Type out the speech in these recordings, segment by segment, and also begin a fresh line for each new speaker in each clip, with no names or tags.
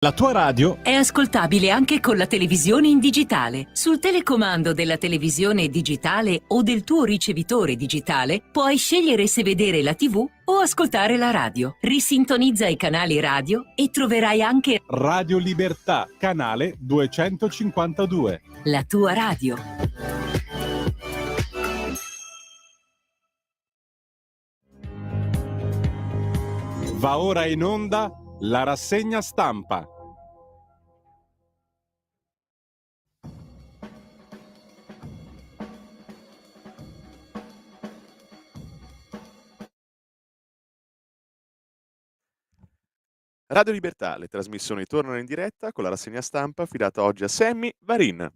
La tua radio
è ascoltabile anche con la televisione in digitale. Sul telecomando della televisione digitale o del tuo ricevitore digitale puoi scegliere se vedere la TV o ascoltare la radio. Risintonizza i canali radio e troverai anche
Radio Libertà, canale 252.
la tua radio.
Va ora in onda la rassegna stampa.
Radio Libertà, le trasmissioni tornano in diretta con la rassegna stampa affidata oggi a Sammy Varin.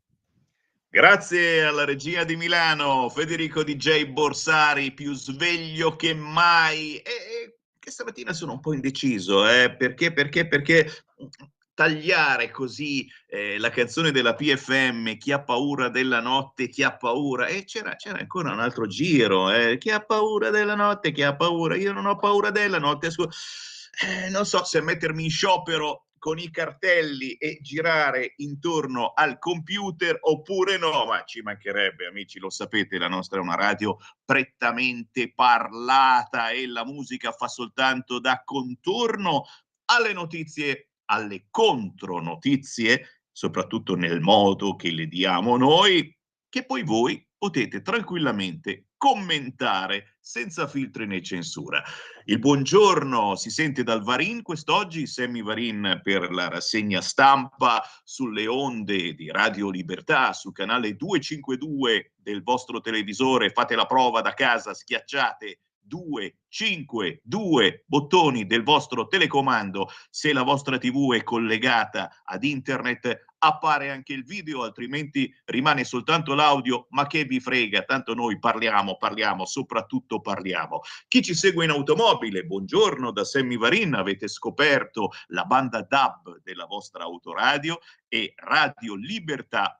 Grazie alla regia di Milano, Federico DJ Borsari, più sveglio che mai. E che stamattina sono un po' indeciso, perché tagliare così la canzone della PFM, chi ha paura della notte, chi ha paura, e c'era ancora un altro giro, chi ha paura della notte, chi ha paura, io non ho paura della notte, non so se mettermi in sciopero con i cartelli e girare intorno al computer oppure no, ma ci mancherebbe, amici, lo sapete, la nostra è una radio prettamente parlata e la musica fa soltanto da contorno alle notizie, alle contronotizie, soprattutto nel modo che le diamo noi, che poi voi potete tranquillamente commentare senza filtri né censura. Il buongiorno si sente dal Varin quest'oggi, Sammy Varin per la rassegna stampa sulle onde di Radio Libertà, sul canale 252 del vostro televisore. Fate la prova da casa, schiacciate 252 bottoni del vostro telecomando. Se la vostra TV è collegata ad internet appare anche il video, altrimenti rimane soltanto l'audio, ma che vi frega, tanto noi parliamo, soprattutto parliamo. Chi ci segue in automobile, buongiorno da Sammy Varin, avete scoperto la banda DAB della vostra autoradio e Radio Libertà,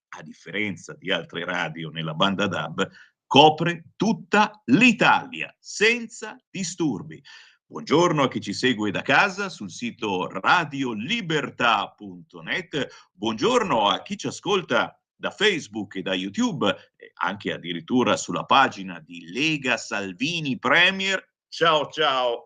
a differenza di altre radio nella banda DAB, copre tutta l'Italia senza disturbi. Buongiorno a chi ci segue da casa sul sito radiolibertà.net, buongiorno a chi ci ascolta da Facebook e da YouTube, anche addirittura sulla pagina di Lega Salvini Premier. Ciao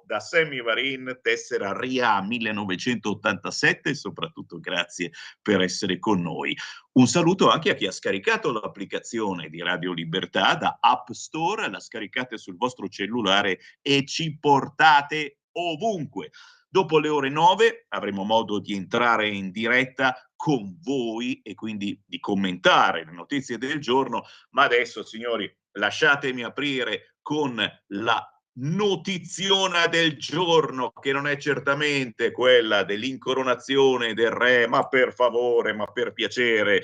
da Sammy Varin, tessera RIA 1987 e soprattutto grazie per essere con noi. Un saluto anche a chi ha scaricato l'applicazione di Radio Libertà da App Store, la scaricate sul vostro cellulare e ci portate ovunque. Dopo le ore 9 avremo modo di entrare in diretta con voi e quindi di commentare le notizie del giorno, ma adesso, signori, lasciatemi aprire con la notiziona del giorno, che non è certamente quella dell'incoronazione del re, ma per favore, ma per piacere,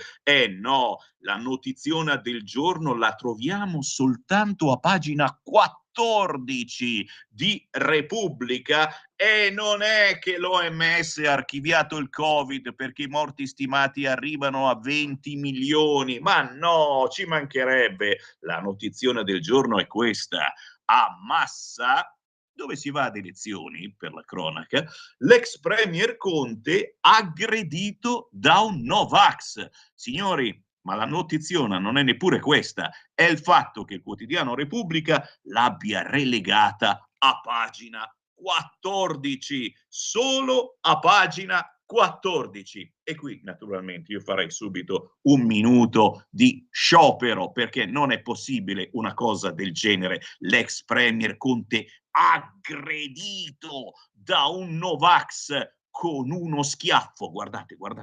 no, la notiziona del giorno la troviamo soltanto a pagina 14 di Repubblica, e non è che l'OMS ha archiviato il Covid perché i morti stimati arrivano a 20 milioni, ma no, ci mancherebbe. La notiziona del giorno è questa: a Massa, dove si va ad elezioni, per la cronaca, l'ex premier Conte aggredito da un Novax. Signori, ma la notiziona non è neppure questa, è il fatto che il quotidiano Repubblica l'abbia relegata a pagina 14, solo a pagina 14. E qui naturalmente io farei subito un minuto di sciopero, perché non è possibile una cosa del genere. L'ex premier Conte aggredito da un Novax con uno schiaffo. Guardate qua,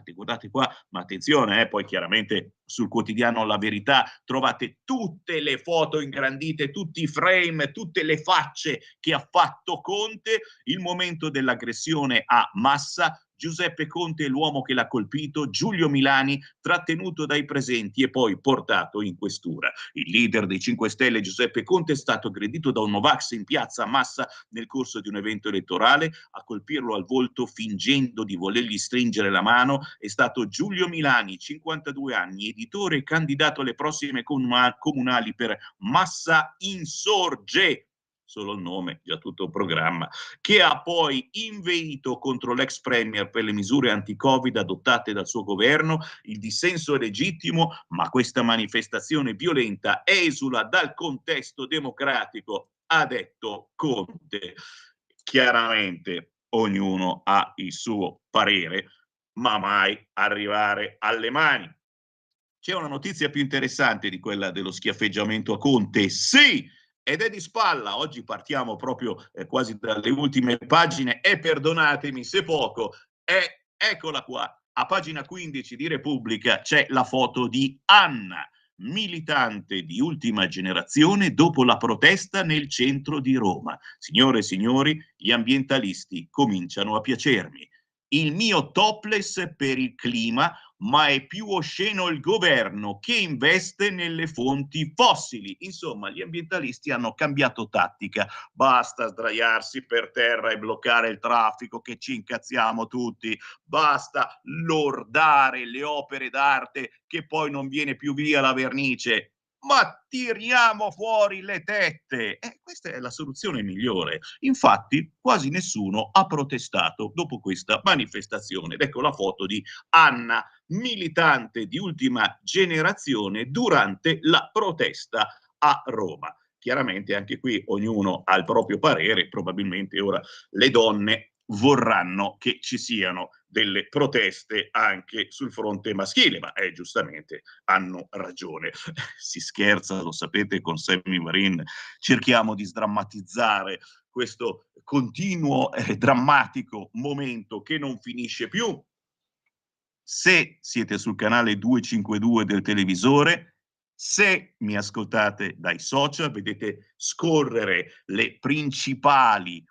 ma attenzione, poi chiaramente sul quotidiano La Verità trovate tutte le foto ingrandite, tutti i frame, tutte le facce che ha fatto Conte. Il momento dell'aggressione a Massa, Giuseppe Conte è l'uomo che l'ha colpito, Giulio Milani trattenuto dai presenti e poi portato in questura. Il leader dei 5 Stelle Giuseppe Conte è stato aggredito da un Novax in piazza Massa nel corso di un evento elettorale. A colpirlo al volto fingendo di volergli stringere la mano è stato Giulio Milani, 52 anni, editore e candidato alle prossime comunali per Massa Insorge. solo il nome, già tutto un programma, che ha poi inveito contro l'ex premier per le misure anti-Covid adottate dal suo governo. Il dissenso è legittimo, ma questa manifestazione violenta esula dal contesto democratico, ha detto Conte. Chiaramente ognuno ha il suo parere, ma mai arrivare alle mani. C'è una notizia più interessante di quella dello schiaffeggiamento a Conte? Sì, ed è di spalla. Oggi partiamo proprio quasi dalle ultime pagine e perdonatemi se poco, eccola qua. A pagina 15 di Repubblica c'è la foto di Anna, militante di ultima generazione dopo la protesta nel centro di Roma. Signore e signori, gli ambientalisti cominciano a piacermi. Il mio topless per il clima, ma è più osceno il governo che investe nelle fonti fossili. Insomma, gli ambientalisti hanno cambiato tattica. Basta sdraiarsi per terra e bloccare il traffico, che ci incazziamo tutti. Basta lordare le opere d'arte, che poi non viene più via la vernice. Ma tiriamo fuori le tette. Questa è la soluzione migliore. Infatti, quasi nessuno ha protestato dopo questa manifestazione. Ed ecco la foto di Anna, militante di ultima generazione durante la protesta a Roma. Chiaramente anche qui ognuno ha il proprio parere, probabilmente ora le donne vorranno che ci siano delle proteste anche sul fronte maschile, ma giustamente hanno ragione. Si scherza, lo sapete, con Sammy Varin cerchiamo di sdrammatizzare questo continuo drammatico momento che non finisce più. Se siete sul canale 252 del televisore, se mi ascoltate dai social, vedete scorrere le principali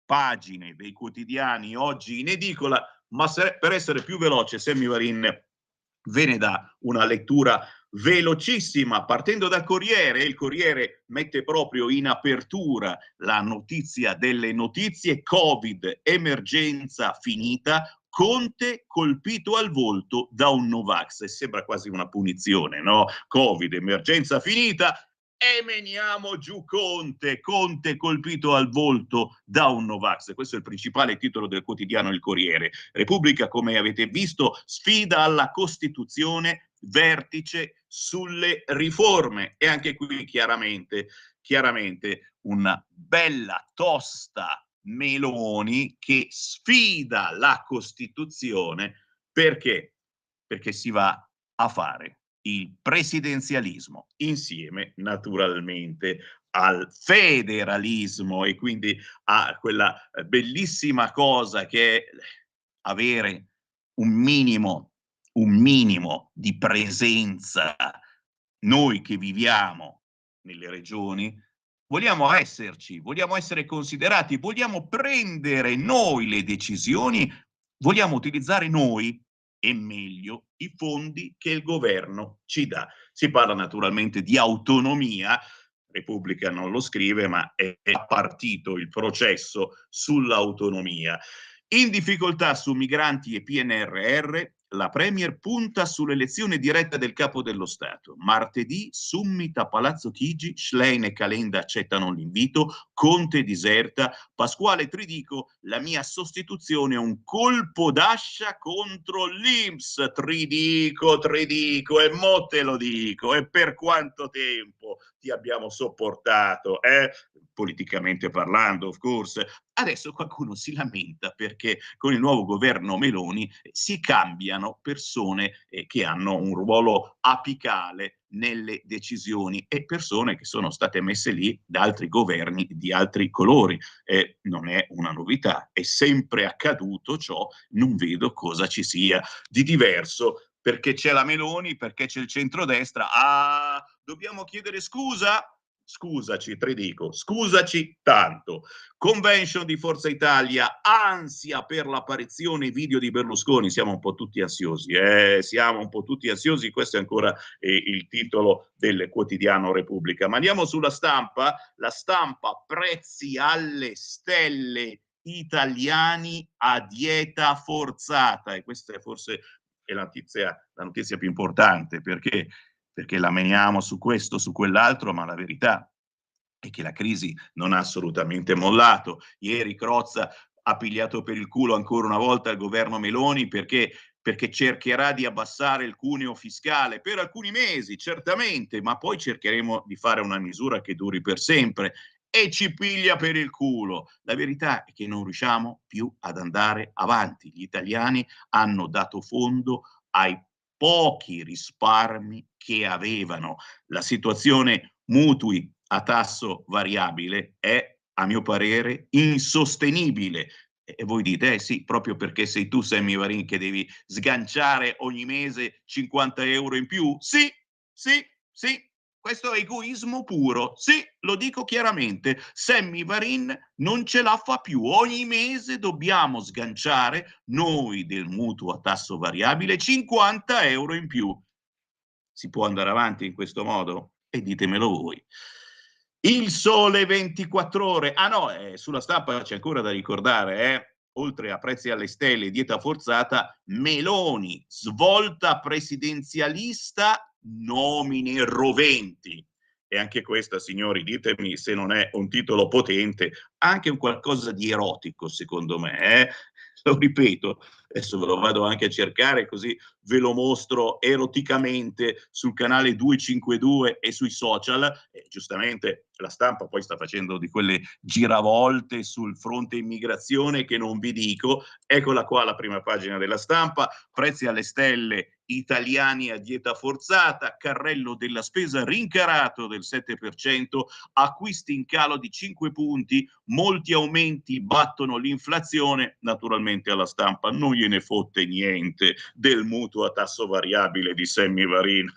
pagine dei quotidiani oggi in edicola, ma per essere più veloce, Sammy Varin ve ne dà una lettura velocissima, partendo dal Corriere. Il Corriere mette proprio in apertura la notizia delle notizie: Covid, emergenza finita, Conte colpito al volto da un Novax. E sembra quasi una punizione, no? Covid, emergenza finita, e meniamo giù Conte colpito al volto da un Novax. Questo è il principale titolo del quotidiano Il Corriere. Repubblica, come avete visto, sfida alla Costituzione, vertice sulle riforme. E anche qui chiaramente una bella tosta Meloni che sfida la Costituzione. Perché? Perché si va a fare il presidenzialismo insieme naturalmente al federalismo, e quindi a quella bellissima cosa che è avere un minimo di presenza. Noi che viviamo nelle regioni vogliamo esserci, vogliamo essere considerati, vogliamo prendere noi le decisioni, vogliamo utilizzare noi e meglio i fondi che il governo ci dà. Si parla naturalmente di autonomia. Repubblica non lo scrive, ma è partito il processo sull'autonomia. In difficoltà su migranti e PNRR, la Premier punta sull'elezione diretta del capo dello Stato. Martedì, summit a Palazzo Chigi, Schlein e Calenda accettano l'invito, Conte diserta, Pasquale Tridico: la mia sostituzione è un colpo d'ascia contro l'INPS. Tridico, e mo te lo dico, e per quanto tempo ti abbiamo sopportato, politicamente parlando, of course. Adesso qualcuno si lamenta perché con il nuovo governo Meloni si cambiano persone che hanno un ruolo apicale nelle decisioni, e persone che sono state messe lì da altri governi di altri colori. Non è una novità, è sempre accaduto ciò, non vedo cosa ci sia di diverso. Perché c'è la Meloni, perché c'è il centrodestra. Dobbiamo chiedere scusa? Scusaci, Tridico, scusaci tanto. Convention di Forza Italia, ansia per l'apparizione video di Berlusconi. Siamo un po' tutti ansiosi, siamo un po' tutti ansiosi. Questo è ancora il titolo del quotidiano Repubblica. Ma andiamo sulla Stampa. La Stampa: prezzi alle stelle, italiani a dieta forzata. E questa è forse la notizia più importante, perché la meniamo su questo, su quell'altro, ma la verità è che la crisi non ha assolutamente mollato. Ieri Crozza ha pigliato per il culo ancora una volta il governo Meloni perché cercherà di abbassare il cuneo fiscale per alcuni mesi, certamente, ma poi cercheremo di fare una misura che duri per sempre e ci piglia per il culo. La verità è che non riusciamo più ad andare avanti. Gli italiani hanno dato fondo ai pochi risparmi che avevano. La situazione mutui a tasso variabile è, a mio parere, insostenibile. E voi dite, eh sì, proprio perché sei tu, Sammy Varin, che devi sganciare ogni mese 50 euro in più? Sì, sì, sì, questo è egoismo puro. Sì, lo dico chiaramente, Sammy Varin non ce la fa più. Ogni mese dobbiamo sganciare, noi del mutuo a tasso variabile, 50 euro in più. Si può andare avanti in questo modo? E ditemelo voi. Il Sole 24 Ore. Ah no, sulla stampa c'è ancora da ricordare, oltre a prezzi alle stelle e dieta forzata, Meloni, svolta presidenzialista, nomine roventi. E anche questa, signori, ditemi se non è un titolo potente, anche un qualcosa di erotico, secondo me. Lo ripeto, adesso ve lo vado anche a cercare così ve lo mostro eroticamente sul canale 252 e sui social. Giustamente la stampa poi sta facendo di quelle giravolte sul fronte immigrazione che non vi dico. Eccola qua la prima pagina della stampa, prezzi alle stelle, italiani a dieta forzata, carrello della spesa rincarato del 7%, acquisti in calo di 5 punti, molti aumenti battono l'inflazione. Naturalmente alla stampa non gliene fotte niente del mutuo a tasso variabile di Sammy Varin.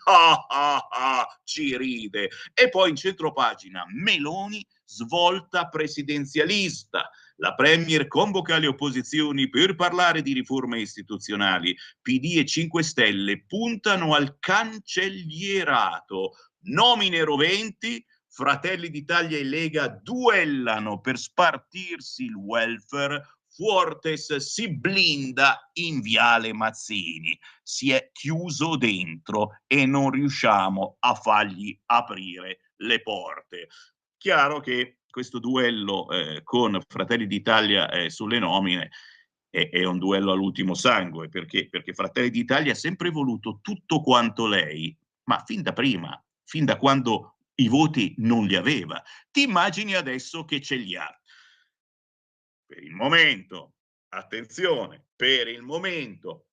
Ci ride. E poi in centropagina Meloni, svolta presidenzialista. La Premier convoca le opposizioni per parlare di riforme istituzionali. PD e 5 Stelle puntano al cancellierato. Nomine roventi, Fratelli d'Italia e Lega duellano per spartirsi il welfare. Fuortes si blinda in Viale Mazzini. Si è chiuso dentro e non riusciamo a fargli aprire le porte. Chiaro che questo duello con Fratelli d'Italia sulle nomine è un duello all'ultimo sangue, perché Fratelli d'Italia ha sempre voluto tutto quanto lei, ma fin da prima, fin da quando i voti non li aveva. Ti immagini adesso che ce li ha. Per il momento, attenzione, per il momento.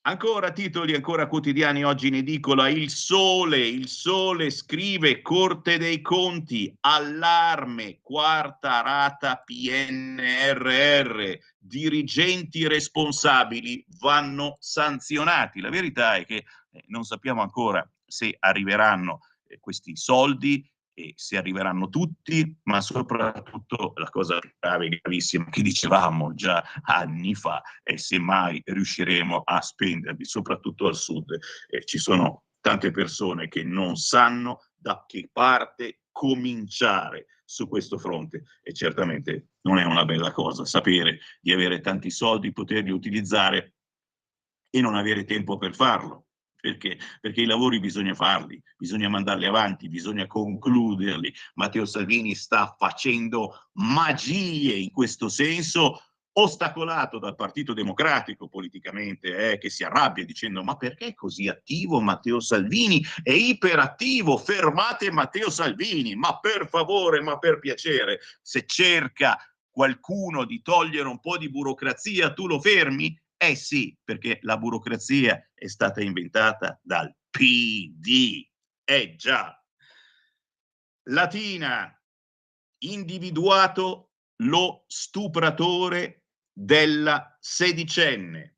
Ancora titoli, ancora quotidiani oggi in edicola. Il Sole scrive Corte dei Conti, allarme, quarta rata PNRR, dirigenti responsabili vanno sanzionati. La verità è che non sappiamo ancora se arriveranno questi soldi e se arriveranno tutti, ma soprattutto la cosa grave e gravissima che dicevamo già anni fa è se mai riusciremo a spenderli, soprattutto al sud. Ci sono tante persone che non sanno da che parte cominciare su questo fronte e certamente non è una bella cosa sapere di avere tanti soldi, poterli utilizzare e non avere tempo per farlo. Perché? Perché i lavori bisogna farli, bisogna mandarli avanti, bisogna concluderli. Matteo Salvini sta facendo magie in questo senso, ostacolato dal Partito Democratico politicamente, che si arrabbia dicendo ma perché è così attivo Matteo Salvini? È iperattivo, fermate Matteo Salvini, ma per favore, ma per piacere, se cerca qualcuno di togliere un po' di burocrazia, tu lo fermi? Eh sì, perché la burocrazia è stata inventata dal PD. Già. Latina, individuato lo stupratore della sedicenne,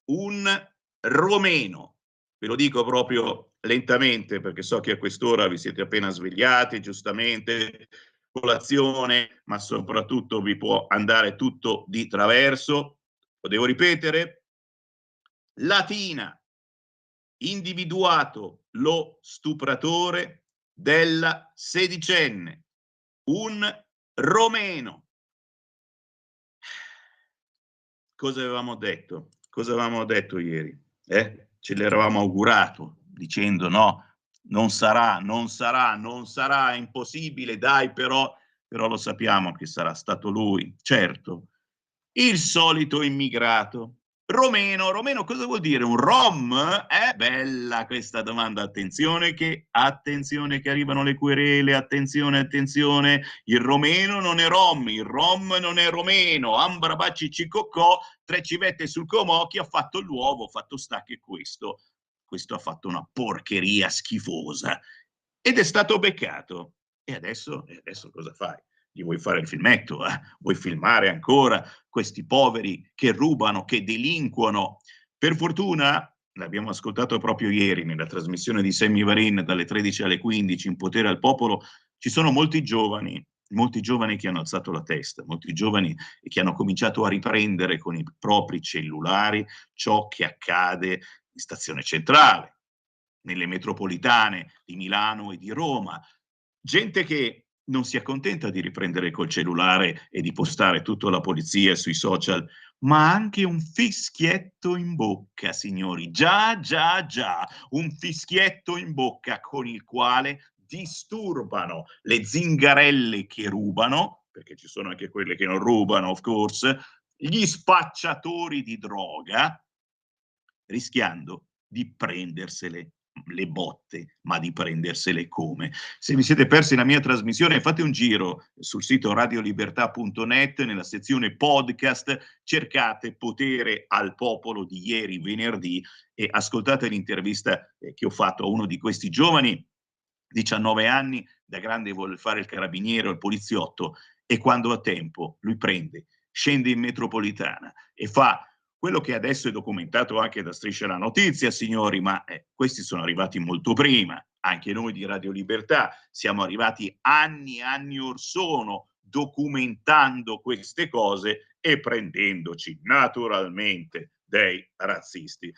un romeno. Ve lo dico proprio lentamente perché so che a quest'ora vi siete appena svegliati, giustamente, colazione, ma soprattutto vi può andare tutto di traverso. Lo devo ripetere? Latina, individuato lo stupratore della sedicenne, un romeno. Cosa avevamo detto? Cosa avevamo detto ieri? Ce l'eravamo augurato, dicendo no, Non sarà, è impossibile, dai, però lo sappiamo che sarà stato lui, certo. Il solito immigrato. Romeno, cosa vuol dire? Un rom? È bella questa domanda, attenzione che arrivano le querele, attenzione, il romeno non è rom, il rom non è romeno, ambra baci cicoccò, 3 civette sul comò, chi ha fatto l'uovo, fatto sta che questo ha fatto una porcheria schifosa ed è stato beccato. E adesso cosa fai? Gli vuoi fare il filmetto? Vuoi filmare ancora questi poveri che rubano, che delinquono? Per fortuna, l'abbiamo ascoltato proprio ieri nella trasmissione di Sammy Varin dalle 13 alle 15 in Potere al Popolo, ci sono molti giovani che hanno alzato la testa, molti giovani che hanno cominciato a riprendere con i propri cellulari ciò che accade in Stazione Centrale, nelle metropolitane di Milano e di Roma. Gente che non si accontenta di riprendere col cellulare e di postare tutta la polizia sui social, ma anche un fischietto in bocca, signori. Già, un fischietto in bocca con il quale disturbano le zingarelle che rubano, perché ci sono anche quelle che non rubano, of course, gli spacciatori di droga, rischiando di prendersele le botte, ma di prendersele come? Se vi siete persi la mia trasmissione, fate un giro sul sito radiolibertà.net, nella sezione podcast, cercate Potere al Popolo di ieri, venerdì, e ascoltate l'intervista che ho fatto a uno di questi giovani, 19 anni, da grande vuole fare il carabiniere o il poliziotto, e quando ha tempo lui prende, scende in metropolitana e fa quello che adesso è documentato anche da Striscia la Notizia, signori, ma questi sono arrivati molto prima. Anche noi di Radio Libertà siamo arrivati anni or sono documentando queste cose e prendendoci naturalmente dei razzisti.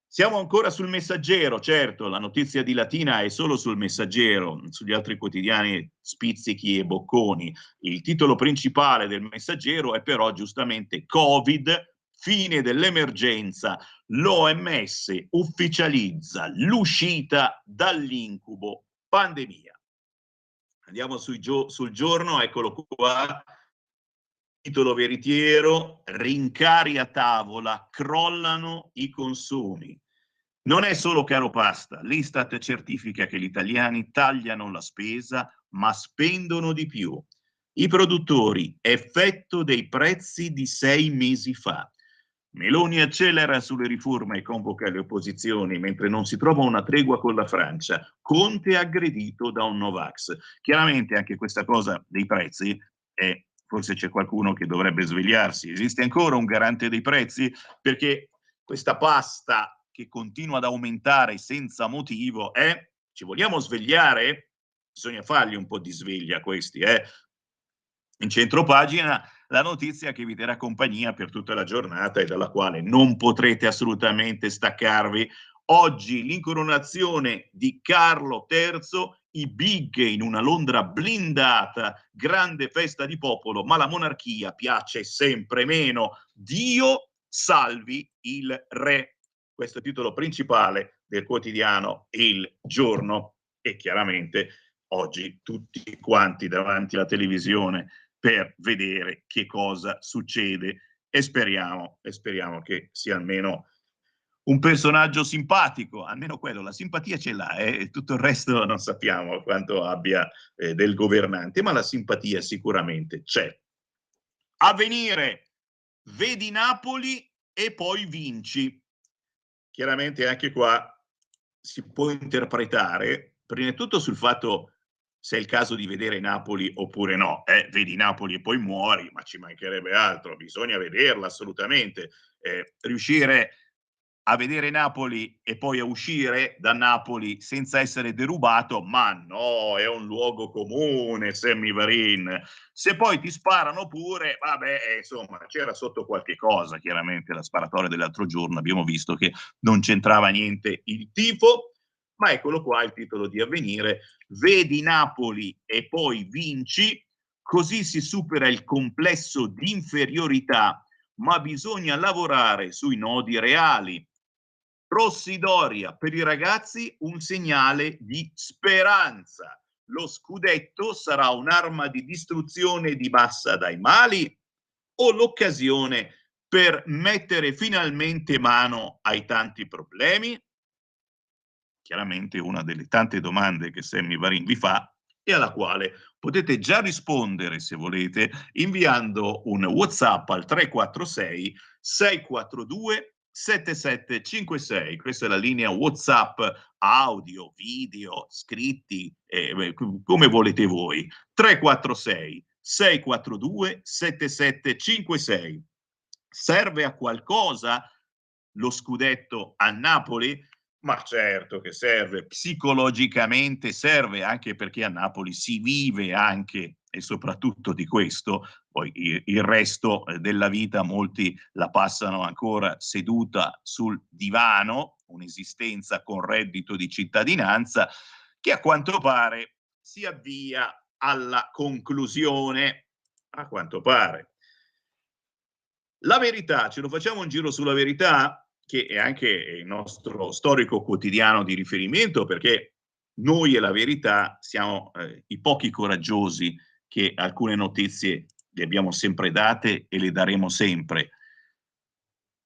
Siamo ancora sul Messaggero, certo, la notizia di Latina è solo sul Messaggero, sugli altri quotidiani spizzichi e bocconi. Il titolo principale del Messaggero è però giustamente Covid, fine dell'emergenza, l'OMS ufficializza l'uscita dall'incubo pandemia. Andiamo sul giorno, eccolo qua. Titolo veritiero, rincari a tavola, crollano i consumi. Non è solo caro pasta, l'Istat certifica che gli italiani tagliano la spesa ma spendono di più. I produttori, effetto dei prezzi di 6 mesi fa. Meloni accelera sulle riforme e convoca le opposizioni mentre non si trova una tregua con la Francia. Conte aggredito da un Novax. Chiaramente anche questa cosa dei prezzi è, forse c'è qualcuno che dovrebbe svegliarsi. Esiste ancora un garante dei prezzi? Perché questa pasta che continua ad aumentare senza motivo, ci vogliamo svegliare? Bisogna fargli un po' di sveglia a questi, In centropagina la notizia che vi terrà compagnia per tutta la giornata e dalla quale non potrete assolutamente staccarvi. Oggi l'incoronazione di Carlo III, i big in una Londra blindata, grande festa di popolo, ma la monarchia piace sempre meno. Dio salvi il re. Questo è il titolo principale del quotidiano Il Giorno, e chiaramente oggi tutti quanti davanti alla televisione per vedere che cosa succede, e speriamo che sia almeno un personaggio simpatico, almeno quello, la simpatia ce l'ha, tutto il resto non sappiamo quanto abbia del governante, ma la simpatia sicuramente c'è. Avvenire, vedi Napoli e poi vinci. Chiaramente anche qua si può interpretare, prima di tutto sul fatto se è il caso di vedere Napoli oppure no. Vedi Napoli e poi muori, ma ci mancherebbe altro, bisogna vederla assolutamente. Riuscire a vedere Napoli e poi a uscire da Napoli senza essere derubato, ma no, è un luogo comune, Sammy Varin. Se poi ti sparano pure, vabbè, insomma, c'era sotto qualche cosa, chiaramente la sparatoria dell'altro giorno, abbiamo visto che non c'entrava niente il tifo, ma eccolo qua il titolo di Avvenire, vedi Napoli e poi vinci, così si supera il complesso di inferiorità, ma bisogna lavorare sui nodi reali. Rossi Doria, per i ragazzi un segnale di speranza. Lo scudetto sarà un'arma di distruzione e di massa dai mali o l'occasione per mettere finalmente mano ai tanti problemi? Chiaramente una delle tante domande che Sammy Varin vi fa e alla quale potete già rispondere, se volete, inviando un WhatsApp al 346 642 7756. Questa è la linea WhatsApp audio, video, scritti, come volete voi. 346 642 7756. Serve a qualcosa lo scudetto al Napoli? Ma certo che serve, psicologicamente serve, anche perché a Napoli si vive anche e soprattutto di questo, poi il resto della vita molti la passano ancora seduta sul divano, un'esistenza con reddito di cittadinanza che a quanto pare si avvia alla conclusione, a quanto pare. La Verità, ce lo facciamo un giro sulla Verità, che è anche il nostro storico quotidiano di riferimento, perché noi e la Verità siamo i pochi coraggiosi che alcune notizie le abbiamo sempre date e le daremo sempre.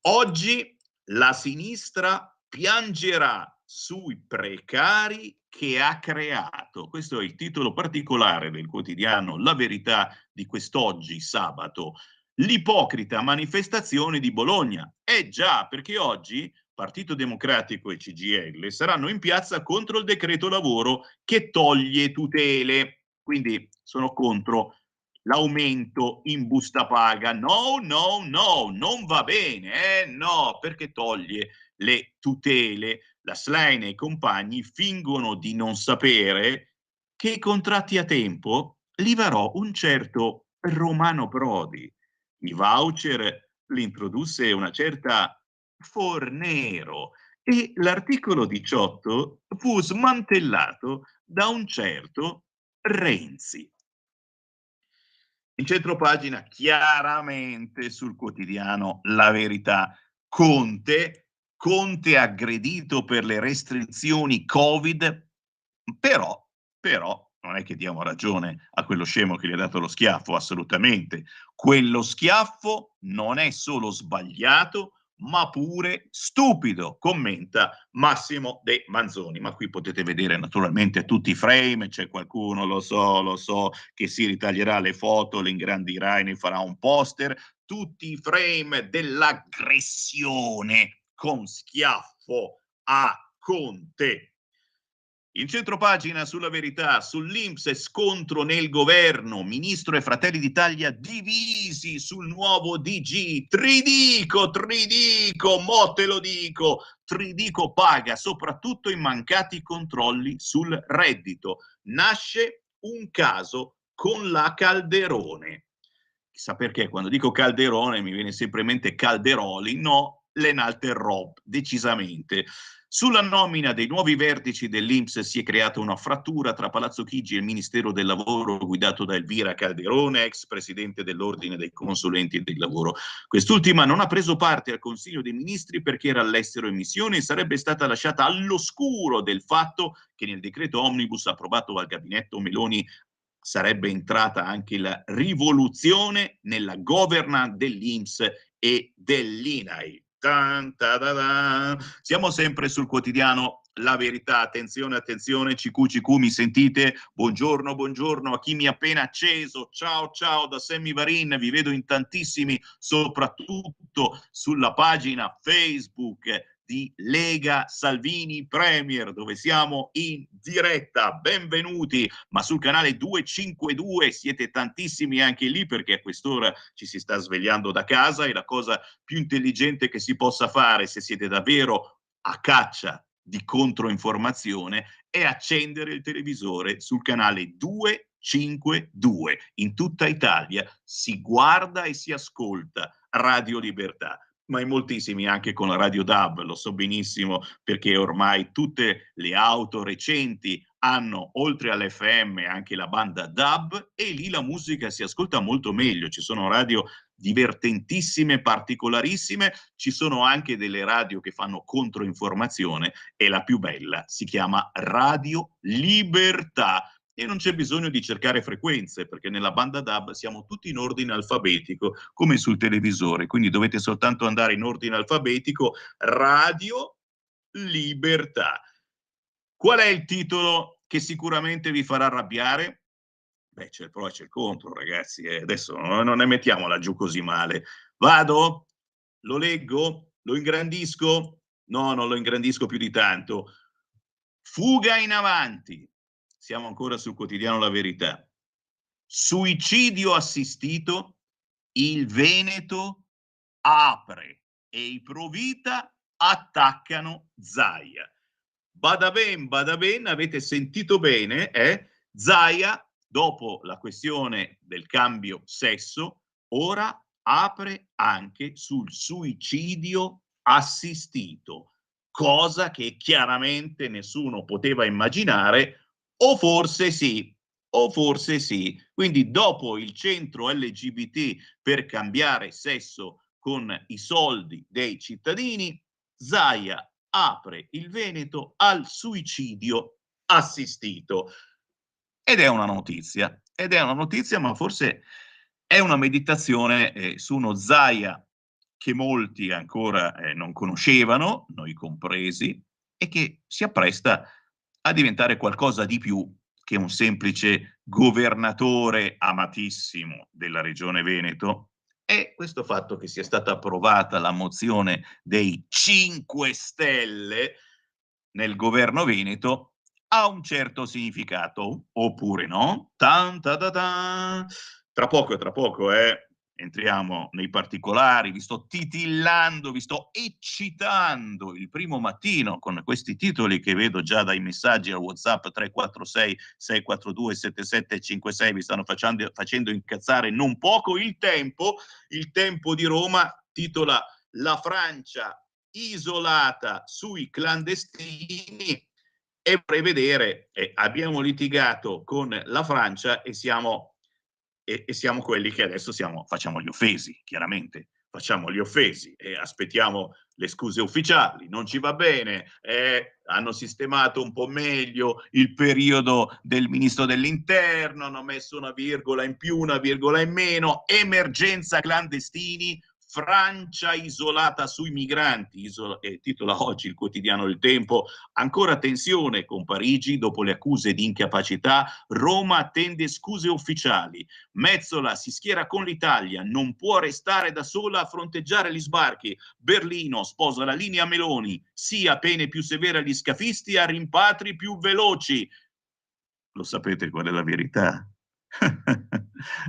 Oggi la sinistra piangerà sui precari che ha creato. Questo è il titolo particolare del quotidiano La Verità di quest'oggi, sabato. L'ipocrita manifestazione di Bologna. Già, perché oggi Partito Democratico e CGIL saranno in piazza contro il decreto lavoro che toglie tutele. Quindi sono contro l'aumento in busta paga. No, no, no, non va bene, no, perché toglie le tutele. La Schlein e i compagni fingono di non sapere che i contratti a tempo li varò un certo Romano Prodi. I voucher li introdusse una certa Fornero e l'articolo 18 fu smantellato da un certo Renzi. In centropagina chiaramente sul quotidiano La Verità. Conte aggredito per le restrizioni Covid, però non è che diamo ragione a quello scemo che gli ha dato lo schiaffo, assolutamente. Quello schiaffo non è solo sbagliato, ma pure stupido, commenta Massimo De Manzoni. Ma qui potete vedere naturalmente tutti i frame, c'è qualcuno, lo so, che si ritaglierà le foto, le ingrandirà e ne farà un poster, tutti i frame dell'aggressione con schiaffo a Conte. In centropagina sulla Verità, sull'Inps scontro nel governo, Ministro e Fratelli d'Italia divisi sul nuovo DG. Tridico, mo te lo dico, Tridico paga soprattutto i mancati controlli sul reddito. Nasce un caso con la Calderone. Chissà perché quando dico Calderone mi viene sempre in mente Calderoli, no, Lenalter Rob, decisamente. Sulla nomina dei nuovi vertici dell'Inps si è creata una frattura tra Palazzo Chigi e il Ministero del Lavoro guidato da Elvira Calderone, ex presidente dell'Ordine dei Consulenti del Lavoro. Quest'ultima non ha preso parte al Consiglio dei Ministri perché era all'estero in missione e sarebbe stata lasciata all'oscuro del fatto che nel decreto Omnibus approvato dal gabinetto Meloni sarebbe entrata anche la rivoluzione nella governance dell'Inps e dell'INAI. Siamo sempre sul quotidiano La Verità. Attenzione, attenzione, CQ, mi sentite? Buongiorno a chi mi ha appena acceso. Ciao da Sammy Varin, vi vedo in tantissimi, soprattutto sulla pagina Facebook di Lega Salvini Premier, dove siamo in diretta. Benvenuti, ma sul canale 252 siete tantissimi anche lì, perché a quest'ora ci si sta svegliando da casa e la cosa più intelligente che si possa fare, se siete davvero a caccia di controinformazione, è accendere il televisore sul canale 252. In tutta Italia si guarda e si ascolta Radio Libertà, ma in moltissimi anche con la Radio DAB, lo so benissimo, perché ormai tutte le auto recenti hanno, oltre all'FM, anche la banda DAB, e lì la musica si ascolta molto meglio. Ci sono radio divertentissime, particolarissime. Ci sono anche delle radio che fanno controinformazione e la più bella si chiama Radio Libertà. E non c'è bisogno di cercare frequenze, perché nella banda DAB siamo tutti in ordine alfabetico, come sul televisore, quindi dovete soltanto andare in ordine alfabetico. Radio Libertà. Qual è il titolo che sicuramente vi farà arrabbiare? Beh, c'è il pro e c'è il contro, ragazzi. Adesso non ne mettiamola giù così male. Vado? Lo leggo? Lo ingrandisco? No, non lo ingrandisco più di tanto. Fuga in avanti. Siamo ancora sul quotidiano La Verità. Suicidio assistito, il Veneto apre e i Provita attaccano Zaia. Bada ben, avete sentito bene, Zaia, dopo la questione del cambio sesso, ora apre anche sul suicidio assistito, cosa che chiaramente nessuno poteva immaginare, o forse sì. Quindi dopo il centro LGBT per cambiare sesso con i soldi dei cittadini, Zaia apre il Veneto al suicidio assistito. Ed è una notizia, ma forse è una meditazione su uno Zaia che molti ancora non conoscevano, noi compresi, e che si appresta a diventare qualcosa di più che un semplice governatore amatissimo della regione Veneto. E questo fatto che sia stata approvata la mozione dei 5 Stelle nel governo veneto ha un certo significato, oppure no? Tan, ta, ta, ta. Tra poco, entriamo nei particolari, vi sto titillando, vi sto eccitando il primo mattino con questi titoli che vedo già dai messaggi al WhatsApp 346 642 7756, vi stanno facendo incazzare non poco. Il Tempo di Roma titola "La Francia isolata sui clandestini" e prevedere, abbiamo litigato con la Francia e siamo quelli che adesso facciamo gli offesi, chiaramente, facciamo gli offesi e aspettiamo le scuse ufficiali, non ci va bene, hanno sistemato un po' meglio il periodo del ministro dell'interno, hanno messo una virgola in più, una virgola in meno, emergenza clandestini, Francia isolata sui migranti, titola oggi il quotidiano Il Tempo. Ancora tensione con Parigi dopo le accuse di incapacità, Roma attende scuse ufficiali, Metsola si schiera con l'Italia, non può restare da sola a fronteggiare gli sbarchi, Berlino sposa la linea Meloni, sì a pene più severe agli scafisti e a rimpatri più veloci. Lo sapete qual è la verità?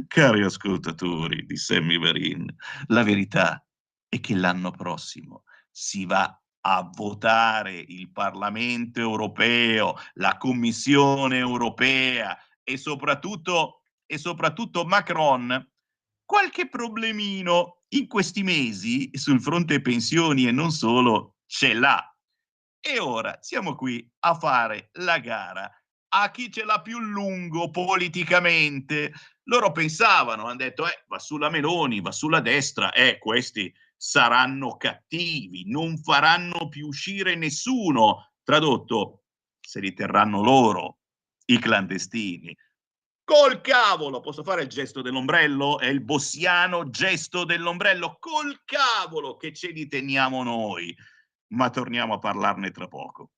Cari ascoltatori di Sammy Varin, la verità è che l'anno prossimo si va a votare il Parlamento europeo, la Commissione europea e soprattutto Macron. Qualche problemino in questi mesi sul fronte pensioni e non solo ce l'ha. E ora siamo qui a fare la gara a chi ce l'ha più lungo politicamente. Loro pensavano, hanno detto, va sulla Meloni, va sulla destra, questi saranno cattivi, non faranno più uscire nessuno. Tradotto, se li terranno loro, i clandestini. Col cavolo, posso fare il gesto dell'ombrello? È il bossiano gesto dell'ombrello. Col cavolo che ce li teniamo noi. Ma torniamo a parlarne tra poco.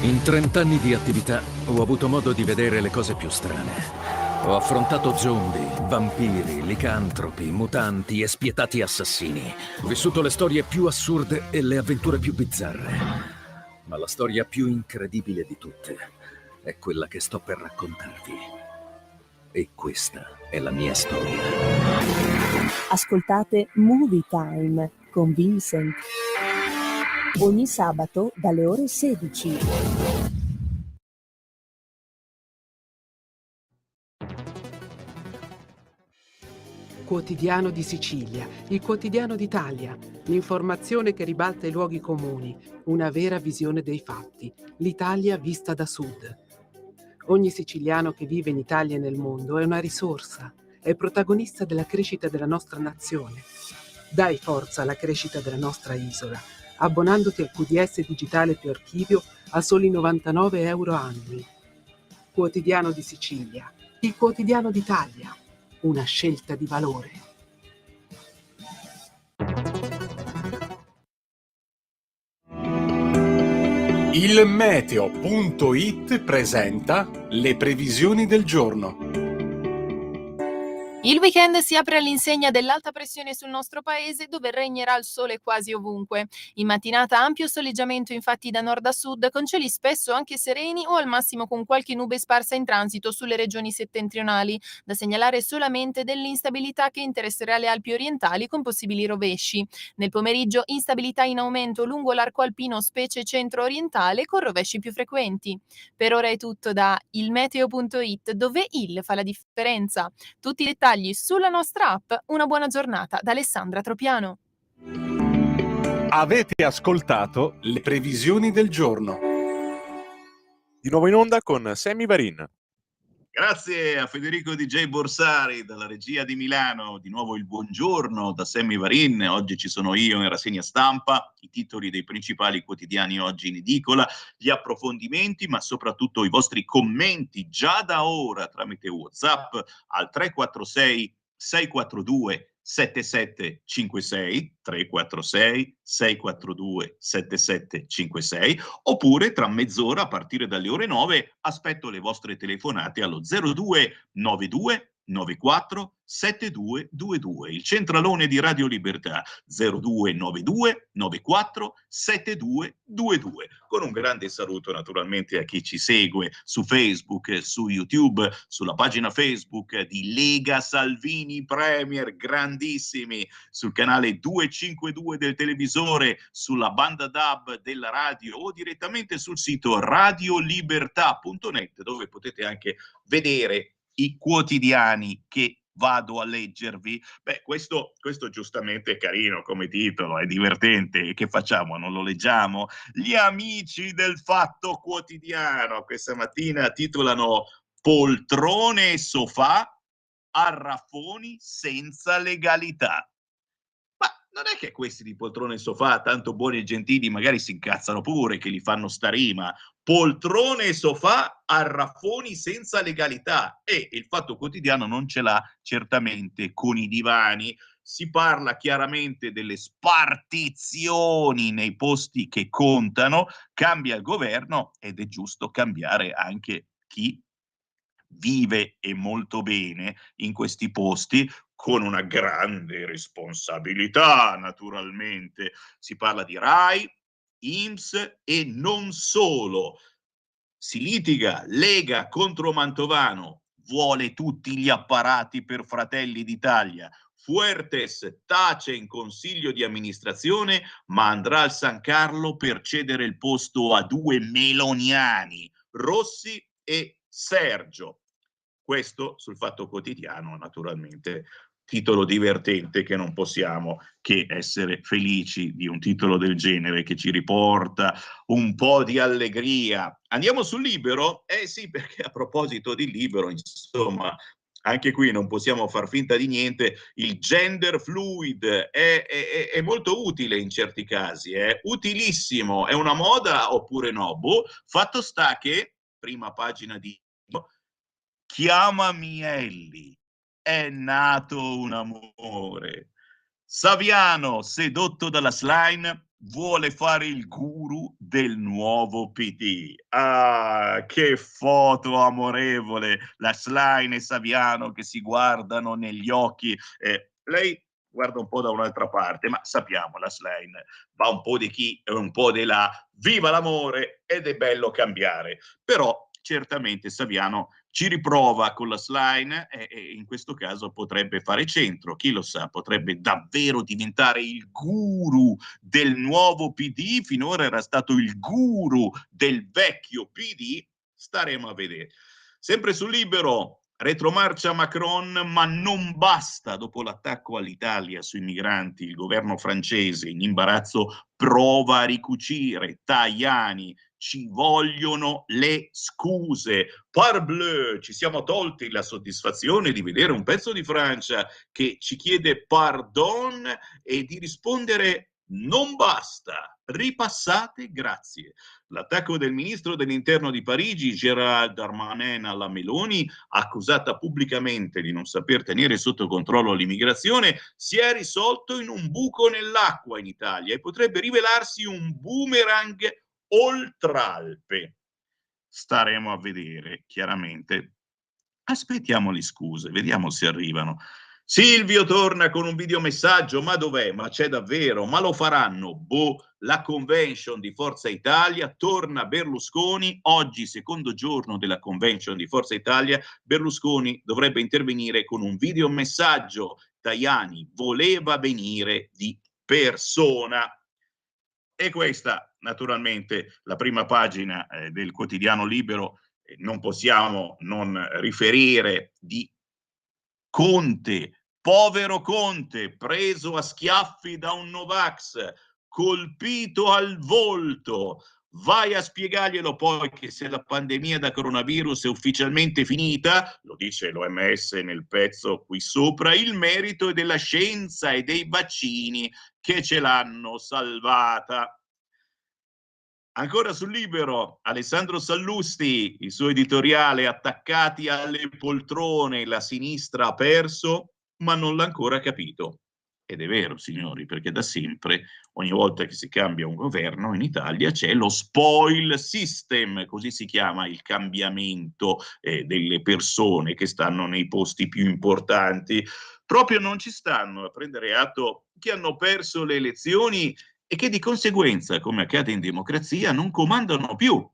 In 30 anni di attività ho avuto modo di vedere le cose più strane. Ho affrontato zombie, vampiri, licantropi, mutanti e spietati assassini. Ho vissuto le storie più assurde e le avventure più bizzarre. Ma la storia più incredibile di tutte è quella che sto per raccontarvi. E questa è la mia storia.
Ascoltate Movie Time con Vincent. Ogni sabato dalle ore 16.
Quotidiano di Sicilia, il quotidiano d'Italia, l'informazione che ribalta i luoghi comuni, una vera visione dei fatti, l'Italia vista da sud. Ogni siciliano che vive in Italia e nel mondo è una risorsa, è protagonista della crescita della nostra nazione. Dai forza alla crescita della nostra isola, abbonandoti al QDS digitale più archivio a soli 99 euro annui. Quotidiano di Sicilia, il quotidiano d'Italia, una scelta di valore.
Il meteo.it presenta le previsioni del giorno.
Il weekend si apre all'insegna dell'alta pressione sul nostro paese, dove regnerà il sole quasi ovunque. In mattinata ampio soleggiamento infatti da nord a sud, con cieli spesso anche sereni o al massimo con qualche nube sparsa in transito sulle regioni settentrionali. Da segnalare solamente dell'instabilità che interesserà le Alpi orientali con possibili rovesci. Nel pomeriggio instabilità in aumento lungo l'arco alpino, specie centro-orientale, con rovesci più frequenti. Per ora è tutto da ilmeteo.it, dove il fa la differenza. Tutti i dettagli sulla nostra app. Una buona giornata da Alessandra Tropiano.
Avete ascoltato le previsioni del giorno.
Di nuovo in onda con Sammy Varin.
Grazie a Federico DJ Borsari dalla regia di Milano. Di nuovo il buongiorno da Sammy Varin. Oggi ci sono io in rassegna stampa, i titoli dei principali quotidiani oggi in edicola, gli approfondimenti, ma soprattutto i vostri commenti già da ora tramite WhatsApp al 346 642 7756 346 642 7756, oppure tra mezz'ora a partire dalle ore 9 aspetto le vostre telefonate allo 02 92 94 7222, il centralone di Radio Libertà 02 92 94 7222. Con un grande saluto naturalmente a chi ci segue su Facebook, su YouTube, sulla pagina Facebook di Lega Salvini Premier, grandissimi, sul canale 252 del televisore, sulla banda DAB della radio o direttamente sul sito radiolibertà.net, dove potete anche vedere i quotidiani che vado a leggervi. Beh, questo giustamente è carino come titolo, è divertente. E che facciamo? Non lo leggiamo? Gli amici del Fatto Quotidiano questa mattina titolano "Poltrone e sofà, arraffoni senza legalità". Ma non è che questi di poltrone e sofà, tanto buoni e gentili, magari si incazzano pure che li fanno sta rima. Poltrone e sofà, arraffoni senza legalità. E il Fatto Quotidiano non ce l'ha certamente con i divani. Si parla chiaramente delle spartizioni nei posti che contano, cambia il governo ed è giusto cambiare anche chi vive e molto bene in questi posti, con una grande responsabilità, naturalmente. Si parla di RAI, INPS e non solo. Si litiga, Lega contro Mantovano, vuole tutti gli apparati per Fratelli d'Italia. Fuertes tace in consiglio di amministrazione, ma andrà al San Carlo per cedere il posto a due meloniani, Rossi e Sergio. Questo sul Fatto Quotidiano, naturalmente, titolo divertente che non possiamo che essere felici di un titolo del genere che ci riporta un po' di allegria. Andiamo sul Libero? Eh sì, perché a proposito di Libero, insomma, anche qui non possiamo far finta di niente, il gender fluid è molto utile in certi casi, è utilissimo, è una moda oppure no? Boh, fatto sta che, prima pagina di "Chiamami Elli, è nato un amore". Saviano, sedotto dalla Schlein, vuole fare il guru del nuovo PD. Ah, che foto amorevole, la Schlein e Saviano che si guardano negli occhi. Lei guarda un po' da un'altra parte, ma sappiamo, la Schlein va un po' di chi e un po' di là. Viva l'amore ed è bello cambiare. Però certamente Saviano ci riprova con la Schlein e in questo caso potrebbe fare centro, chi lo sa, potrebbe davvero diventare il guru del nuovo PD, finora era stato il guru del vecchio PD, staremo a vedere. Sempre sul Libero, retromarcia Macron, ma non basta. Dopo l'attacco all'Italia sui migranti, il governo francese in imbarazzo prova a ricucire. Tajani ci vogliono le scuse. Parbleu, ci siamo tolti la soddisfazione di vedere un pezzo di Francia che ci chiede pardon e di rispondere non basta, ripassate, grazie. L'attacco del ministro dell'interno di Parigi, Gérald Darmanin, alla Meloni, accusata pubblicamente di non saper tenere sotto controllo l'immigrazione, si è risolto in un buco nell'acqua in Italia e potrebbe rivelarsi un boomerang oltralpe. Staremo a vedere, chiaramente. Aspettiamo le scuse, vediamo se arrivano. Silvio torna con un videomessaggio, ma dov'è? Ma c'è davvero? Ma lo faranno? Boh, la convention di Forza Italia, torna Berlusconi, oggi secondo giorno della convention di Forza Italia, Berlusconi dovrebbe intervenire con un videomessaggio, Tajani voleva venire di persona. E questa naturalmente la prima pagina del quotidiano Libero, non possiamo non riferire di Conte, povero Conte, preso a schiaffi da un Novax, colpito al volto. Vai a spiegarglielo poi che se la pandemia da coronavirus è ufficialmente finita, lo dice l'OMS nel pezzo qui sopra, il merito è della scienza e dei vaccini che ce l'hanno salvata. Ancora sul Libero, Alessandro Sallusti, il suo editoriale, attaccati alle poltrone, la sinistra ha perso, ma non l'ha ancora capito. Ed è vero, signori, perché da sempre, ogni volta che si cambia un governo in Italia, c'è lo spoil system, così si chiama il cambiamento delle persone che stanno nei posti più importanti. Proprio non ci stanno a prendere atto che hanno perso le elezioni e che di conseguenza, come accade in democrazia, non comandano più.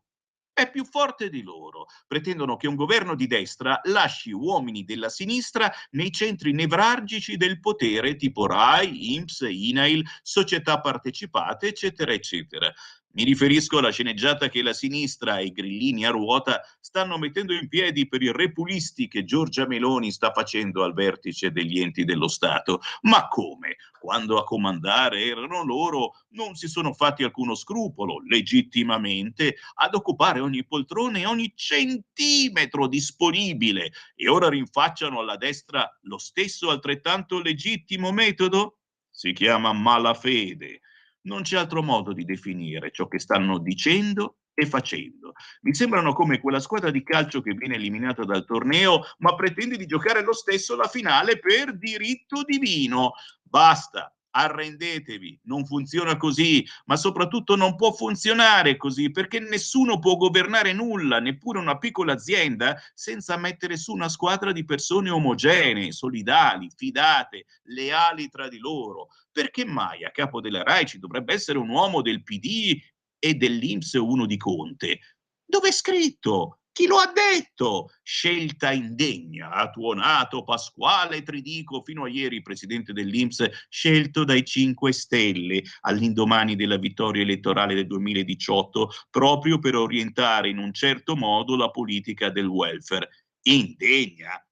È più forte di loro. Pretendono che un governo di destra lasci uomini della sinistra nei centri nevralgici del potere, tipo RAI, INPS, INAIL, società partecipate, eccetera, eccetera. Mi riferisco alla sceneggiata che la sinistra e i grillini a ruota stanno mettendo in piedi per i repulisti che Giorgia Meloni sta facendo al vertice degli enti dello Stato. Ma come? Quando a comandare erano loro, non si sono fatti alcuno scrupolo, legittimamente, ad occupare ogni poltrona e ogni centimetro disponibile, e ora rinfacciano alla destra lo stesso altrettanto legittimo metodo? Si chiama malafede. Non c'è altro modo di definire ciò che stanno dicendo e facendo. Mi sembrano come quella squadra di calcio che viene eliminata dal torneo, ma pretende di giocare lo stesso la finale per diritto divino. Basta, arrendetevi, non funziona così, ma soprattutto non può funzionare così, perché nessuno può governare nulla, neppure una piccola azienda, senza mettere su una squadra di persone omogenee, solidali, fidate, leali tra di loro. Perché mai a capo della RAI ci dovrebbe essere un uomo del PD e dell'INPS e uno di Conte? Dove è scritto? Chi lo ha detto? Scelta indegna, ha tuonato Pasquale Tridico, fino a ieri presidente dell'INPS, scelto dai 5 Stelle all'indomani della vittoria elettorale del 2018, proprio per orientare in un certo modo la politica del welfare. Indegna?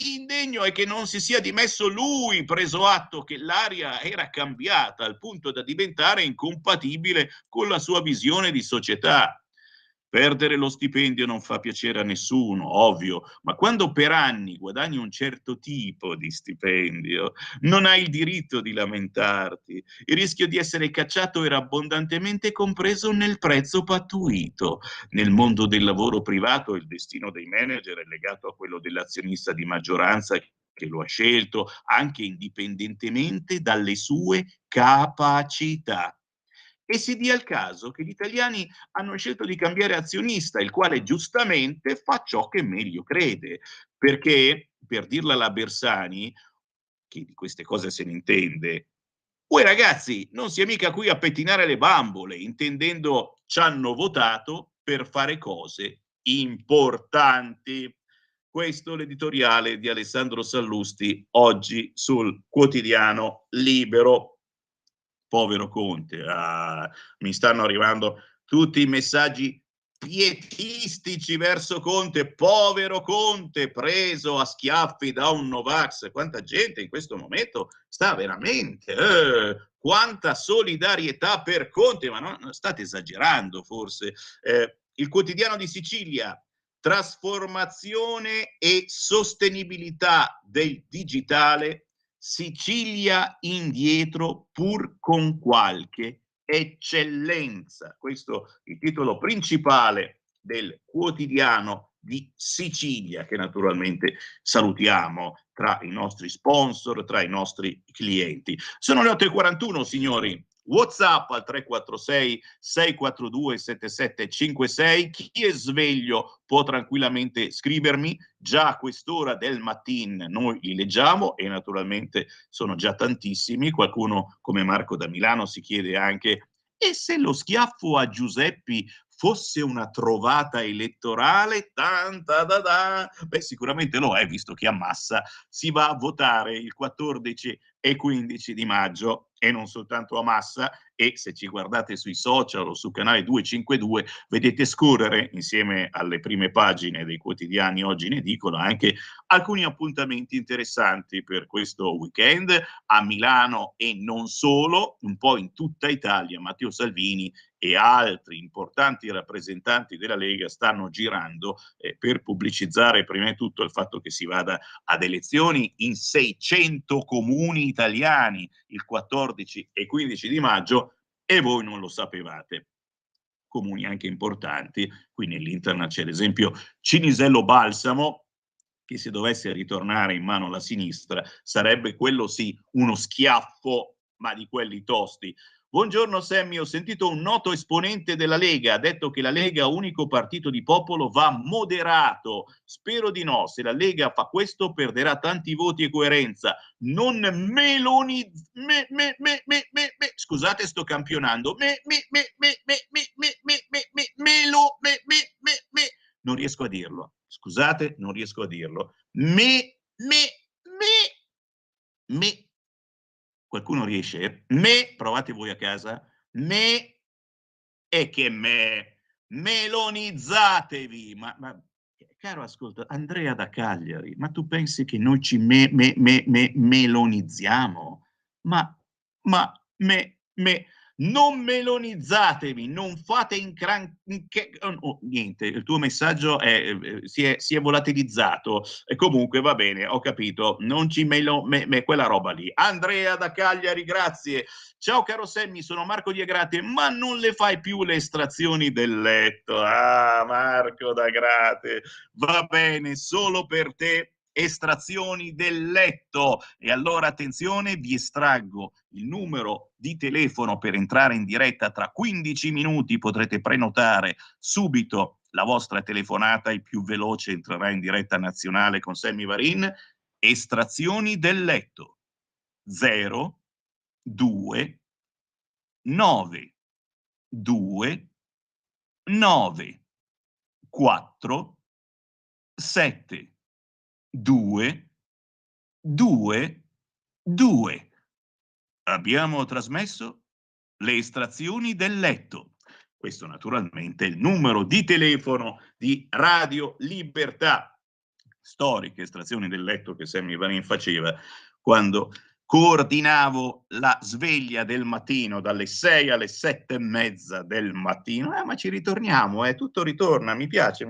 Indegno è che non si sia dimesso lui, preso atto che l'aria era cambiata al punto da diventare incompatibile con la sua visione di società. Perdere lo stipendio non fa piacere a nessuno, ovvio, ma quando per anni guadagni un certo tipo di stipendio, non hai il diritto di lamentarti. Il rischio di essere cacciato era abbondantemente compreso nel prezzo pattuito. Nel mondo del lavoro privato il destino dei manager è legato a quello dell'azionista di maggioranza che lo ha scelto, anche indipendentemente dalle sue capacità. E si dia il caso che gli italiani hanno scelto di cambiare azionista, il quale giustamente fa ciò che meglio crede, perché, per dirla alla Bersani, che di queste cose se ne intende, voi ragazzi, non si è mica qui a pettinare le bambole, intendendo ci hanno votato per fare cose importanti. Questo è l'editoriale di Alessandro Sallusti oggi sul quotidiano Libero. Povero Conte, mi stanno arrivando tutti i messaggi pietistici verso Conte, povero Conte, preso a schiaffi da un Novax. Quanta gente in questo momento sta veramente quanta solidarietà per Conte, ma non state esagerando forse. Il Quotidiano di Sicilia, trasformazione e sostenibilità del digitale, Sicilia indietro pur con qualche eccellenza. Questo è il titolo principale del Quotidiano di Sicilia, che naturalmente salutiamo tra i nostri sponsor, tra i nostri clienti. Sono le 8:41, signori. WhatsApp al 346 642 7756. Chi è sveglio può tranquillamente scrivermi. Già a quest'ora del mattino noi li leggiamo e naturalmente sono già tantissimi. Qualcuno come Marco da Milano si chiede anche: e se lo schiaffo a Giuseppi fosse una trovata elettorale? Beh, sicuramente lo è, visto che a massa si va a votare il 14 e 15 di maggio, e non soltanto a massa. E se ci guardate sui social o su canale 252 vedete scorrere, insieme alle prime pagine dei quotidiani oggi ne dicono, anche alcuni appuntamenti interessanti per questo weekend a Milano e non solo, un po' in tutta Italia. Matteo Salvini e altri importanti rappresentanti della Lega stanno girando per pubblicizzare prima di tutto il fatto che si vada ad elezioni in 600 comuni italiani il 14 e 15 di maggio, e voi non lo sapevate. Comuni anche importanti, qui nell'Internet c'è l'esempio Cinisello Balsamo, che se dovesse ritornare in mano alla sinistra sarebbe quello sì uno schiaffo, ma di quelli tosti. Buongiorno Sammy, ho sentito un noto esponente della Lega, ha detto che la Lega, unico partito di popolo, va moderato. Spero di no, se la Lega fa questo perderà tanti voti e coerenza. Non meloni... Scusate, sto campionando. Non riesco a dirlo. Scusate, non riesco a dirlo. Qualcuno riesce? Provate voi a casa. Melonizzatevi. Ma caro ascolta, Andrea da Cagliari, ma tu pensi che noi ci melonizziamo? Non melonizzatevi, non fate niente, il tuo messaggio si è volatilizzato. E comunque va bene, ho capito, non ci quella roba lì. Andrea da Cagliari, grazie. Ciao caro Sammy, sono Marco di Agrate, ma non le fai più le estrazioni del letto? Ah, Marco da Agrate, va bene, solo per te estrazioni del letto. E allora attenzione, vi estraggo il numero di telefono per entrare in diretta tra 15 minuti, potrete prenotare subito la vostra telefonata, il più veloce entrerà in diretta nazionale con Sammy Varin. Estrazioni del letto 0 2 9 2 9 4 7 2 2 2. Abbiamo trasmesso le estrazioni del letto. Questo naturalmente è il numero di telefono di Radio Libertà. Storiche estrazioni del letto che Sammy Varin faceva quando coordinavo la sveglia del mattino dalle 6 alle 7:30 del mattino. Ma ci ritorniamo, tutto ritorna, mi piace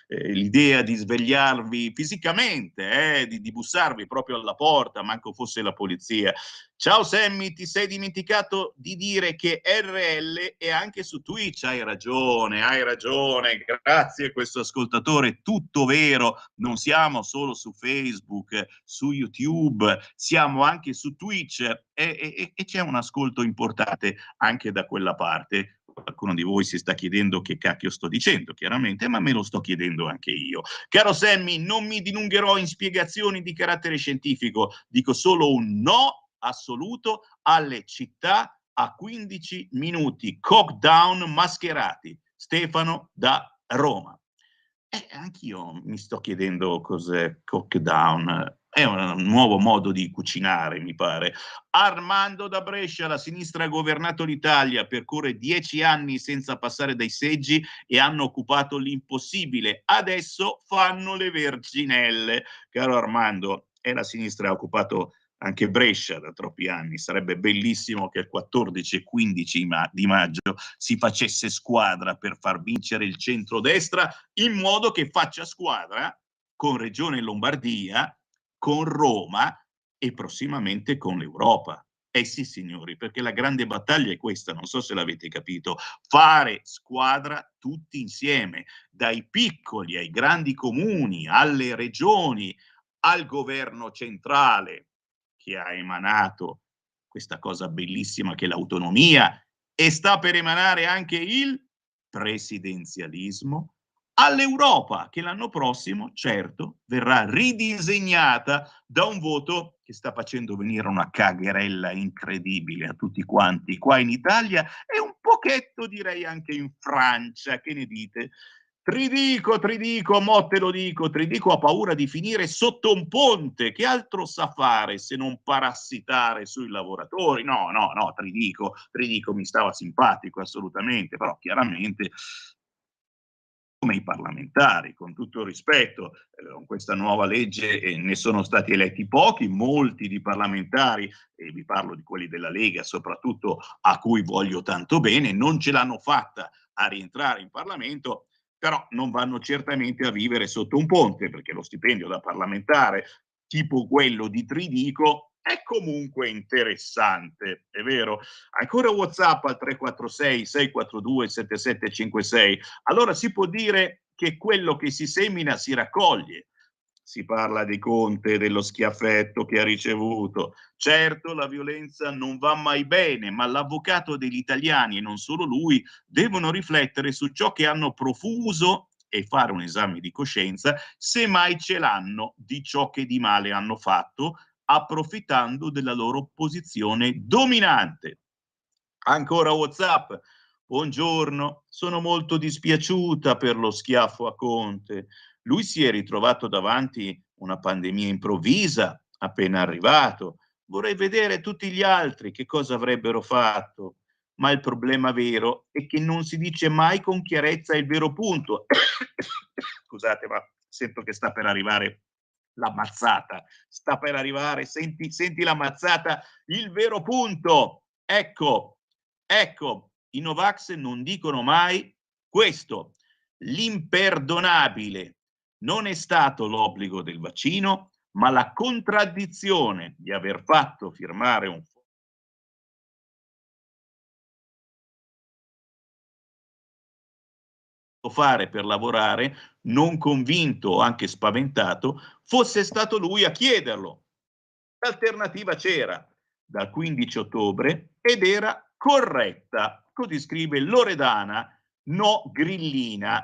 l'idea di svegliarvi fisicamente, di bussarvi proprio alla porta, manco fosse la polizia. Ciao Sammy, ti sei dimenticato di dire che RL è anche su Twitch. Hai ragione, grazie a questo ascoltatore, tutto vero, non siamo solo su Facebook, su YouTube, siamo anche su Twitch e c'è un ascolto importante anche da quella parte. Qualcuno di voi si sta chiedendo che cacchio sto dicendo, chiaramente, ma me lo sto chiedendo anche io. Caro Sammy, non mi dilungherò in spiegazioni di carattere scientifico, dico solo un no assoluto alle città a 15 minuti, cockdown mascherati. Stefano da Roma. Anch'io mi sto chiedendo cos'è cockdown. È un nuovo modo di cucinare, mi pare. Armando da Brescia, la sinistra ha governato l'Italia, percorre 10 anni senza passare dai seggi e hanno occupato l'impossibile. Adesso fanno le verginelle. Caro Armando, la sinistra ha occupato anche Brescia da troppi anni. Sarebbe bellissimo che il 14 e 15 di maggio si facesse squadra per far vincere il centrodestra, in modo che faccia squadra con Regione Lombardia, con Roma e prossimamente con l'Europa. Eh sì, signori, perché la grande battaglia è questa, non so se l'avete capito, fare squadra tutti insieme, dai piccoli ai grandi comuni, alle regioni, al governo centrale, che ha emanato questa cosa bellissima che è l'autonomia, e sta per emanare anche il presidenzialismo, all'Europa, che l'anno prossimo, certo, verrà ridisegnata da un voto che sta facendo venire una cagherella incredibile a tutti quanti qua in Italia e un pochetto direi anche in Francia. Che ne dite? Tridico, mo te lo dico, Tridico ha paura di finire sotto un ponte. Che altro sa fare se non parassitare sui lavoratori? No, Tridico mi stava simpatico assolutamente, però chiaramente come i parlamentari, con tutto il rispetto, con questa nuova legge ne sono stati eletti pochi, molti di parlamentari, e vi parlo di quelli della Lega soprattutto, a cui voglio tanto bene, non ce l'hanno fatta a rientrare in Parlamento, però non vanno certamente a vivere sotto un ponte, perché lo stipendio da parlamentare, tipo quello di Tridico, è comunque interessante, è vero? Ancora WhatsApp al 346 642 7756. Allora si può dire che quello che si semina si raccoglie. Si parla di Conte, dello schiaffetto che ha ricevuto. Certo, la violenza non va mai bene, ma l'avvocato degli italiani, e non solo lui, devono riflettere su ciò che hanno profuso e fare un esame di coscienza, se mai ce l'hanno, di ciò che di male hanno fatto, approfittando della loro posizione dominante. Ancora WhatsApp. Buongiorno, sono molto dispiaciuta per lo schiaffo a Conte. Lui si è ritrovato davanti una pandemia improvvisa, appena arrivato. Vorrei vedere tutti gli altri che cosa avrebbero fatto. Ma il problema vero è che non si dice mai con chiarezza il vero punto. Scusate, ma sento che sta per arrivare la mazzata. Sta per arrivare, senti la mazzata, il vero punto. Ecco, i Novax non dicono mai questo. L'imperdonabile non è stato l'obbligo del vaccino, ma la contraddizione di aver fatto firmare un fare per lavorare, non convinto o anche spaventato, fosse stato lui a chiederlo. L'alternativa c'era dal 15 ottobre ed era corretta. Così scrive Loredana, no grillina,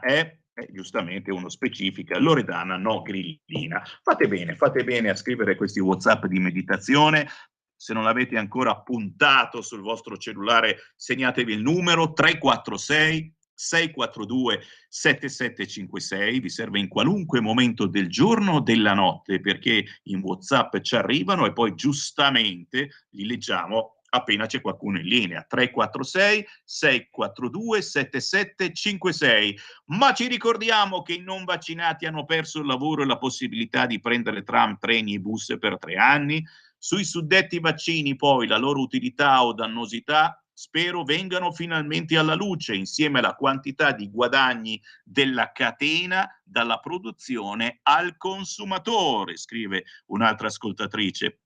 giustamente uno specifica, Loredana no grillina. Fate bene a scrivere questi WhatsApp di meditazione. Se non l'avete ancora puntato sul vostro cellulare, segnatevi il numero 346 642 7756, vi serve in qualunque momento del giorno o della notte, perché in WhatsApp ci arrivano e poi giustamente li leggiamo appena c'è qualcuno in linea. 346 642 7756. Ma ci ricordiamo che i non vaccinati hanno perso il lavoro e la possibilità di prendere tram, treni e bus per 3 anni. Sui suddetti vaccini poi la loro utilità o dannosità spero vengano finalmente alla luce, insieme alla quantità di guadagni della catena dalla produzione al consumatore, scrive un'altra ascoltatrice.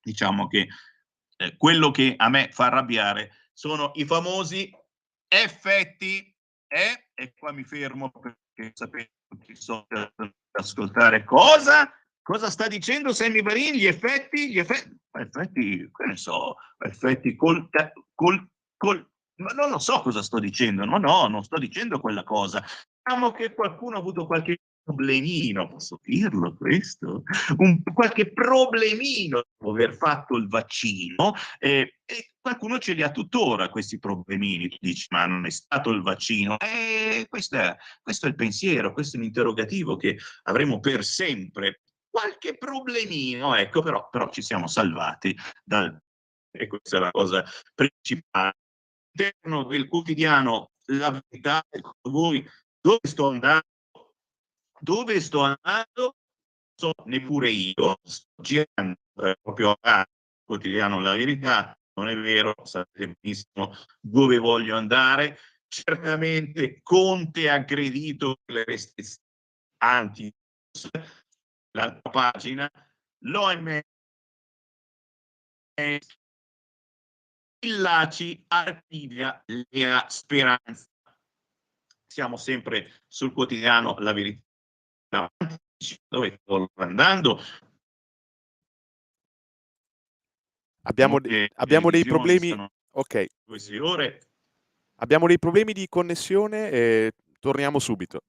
Diciamo che quello che a me fa arrabbiare sono i famosi effetti, e qua mi fermo perché sapete che so ascoltare cosa sta dicendo Sammy Varin? Gli effetti, che ne so, effetti ma non lo so cosa sto dicendo, no, non sto dicendo quella cosa. Diciamo che qualcuno ha avuto qualche problemino, posso dirlo questo? Qualche problemino dopo aver fatto il vaccino, e qualcuno ce li ha tuttora questi problemini. Tu dici, ma non è stato il vaccino? Questo è il pensiero, questo è un interrogativo che avremo per sempre. Qualche problemino, ecco, però ci siamo salvati e questa è la cosa principale. All'interno del quotidiano La Verità, voi dove sto andando? so neppure io, sto girando proprio a quotidiano La Verità, non è vero, sapete benissimo dove voglio andare. Certamente Conte ha aggredito le restrizioni anti la pagina, l'OMS, Illaci archivia Lega Speranza. Siamo sempre sul quotidiano La Verità. Dove sto andando?
Abbiamo dei problemi.
Stanno
Ok,
queste ore.
abbiamo dei problemi di connessione e torniamo subito.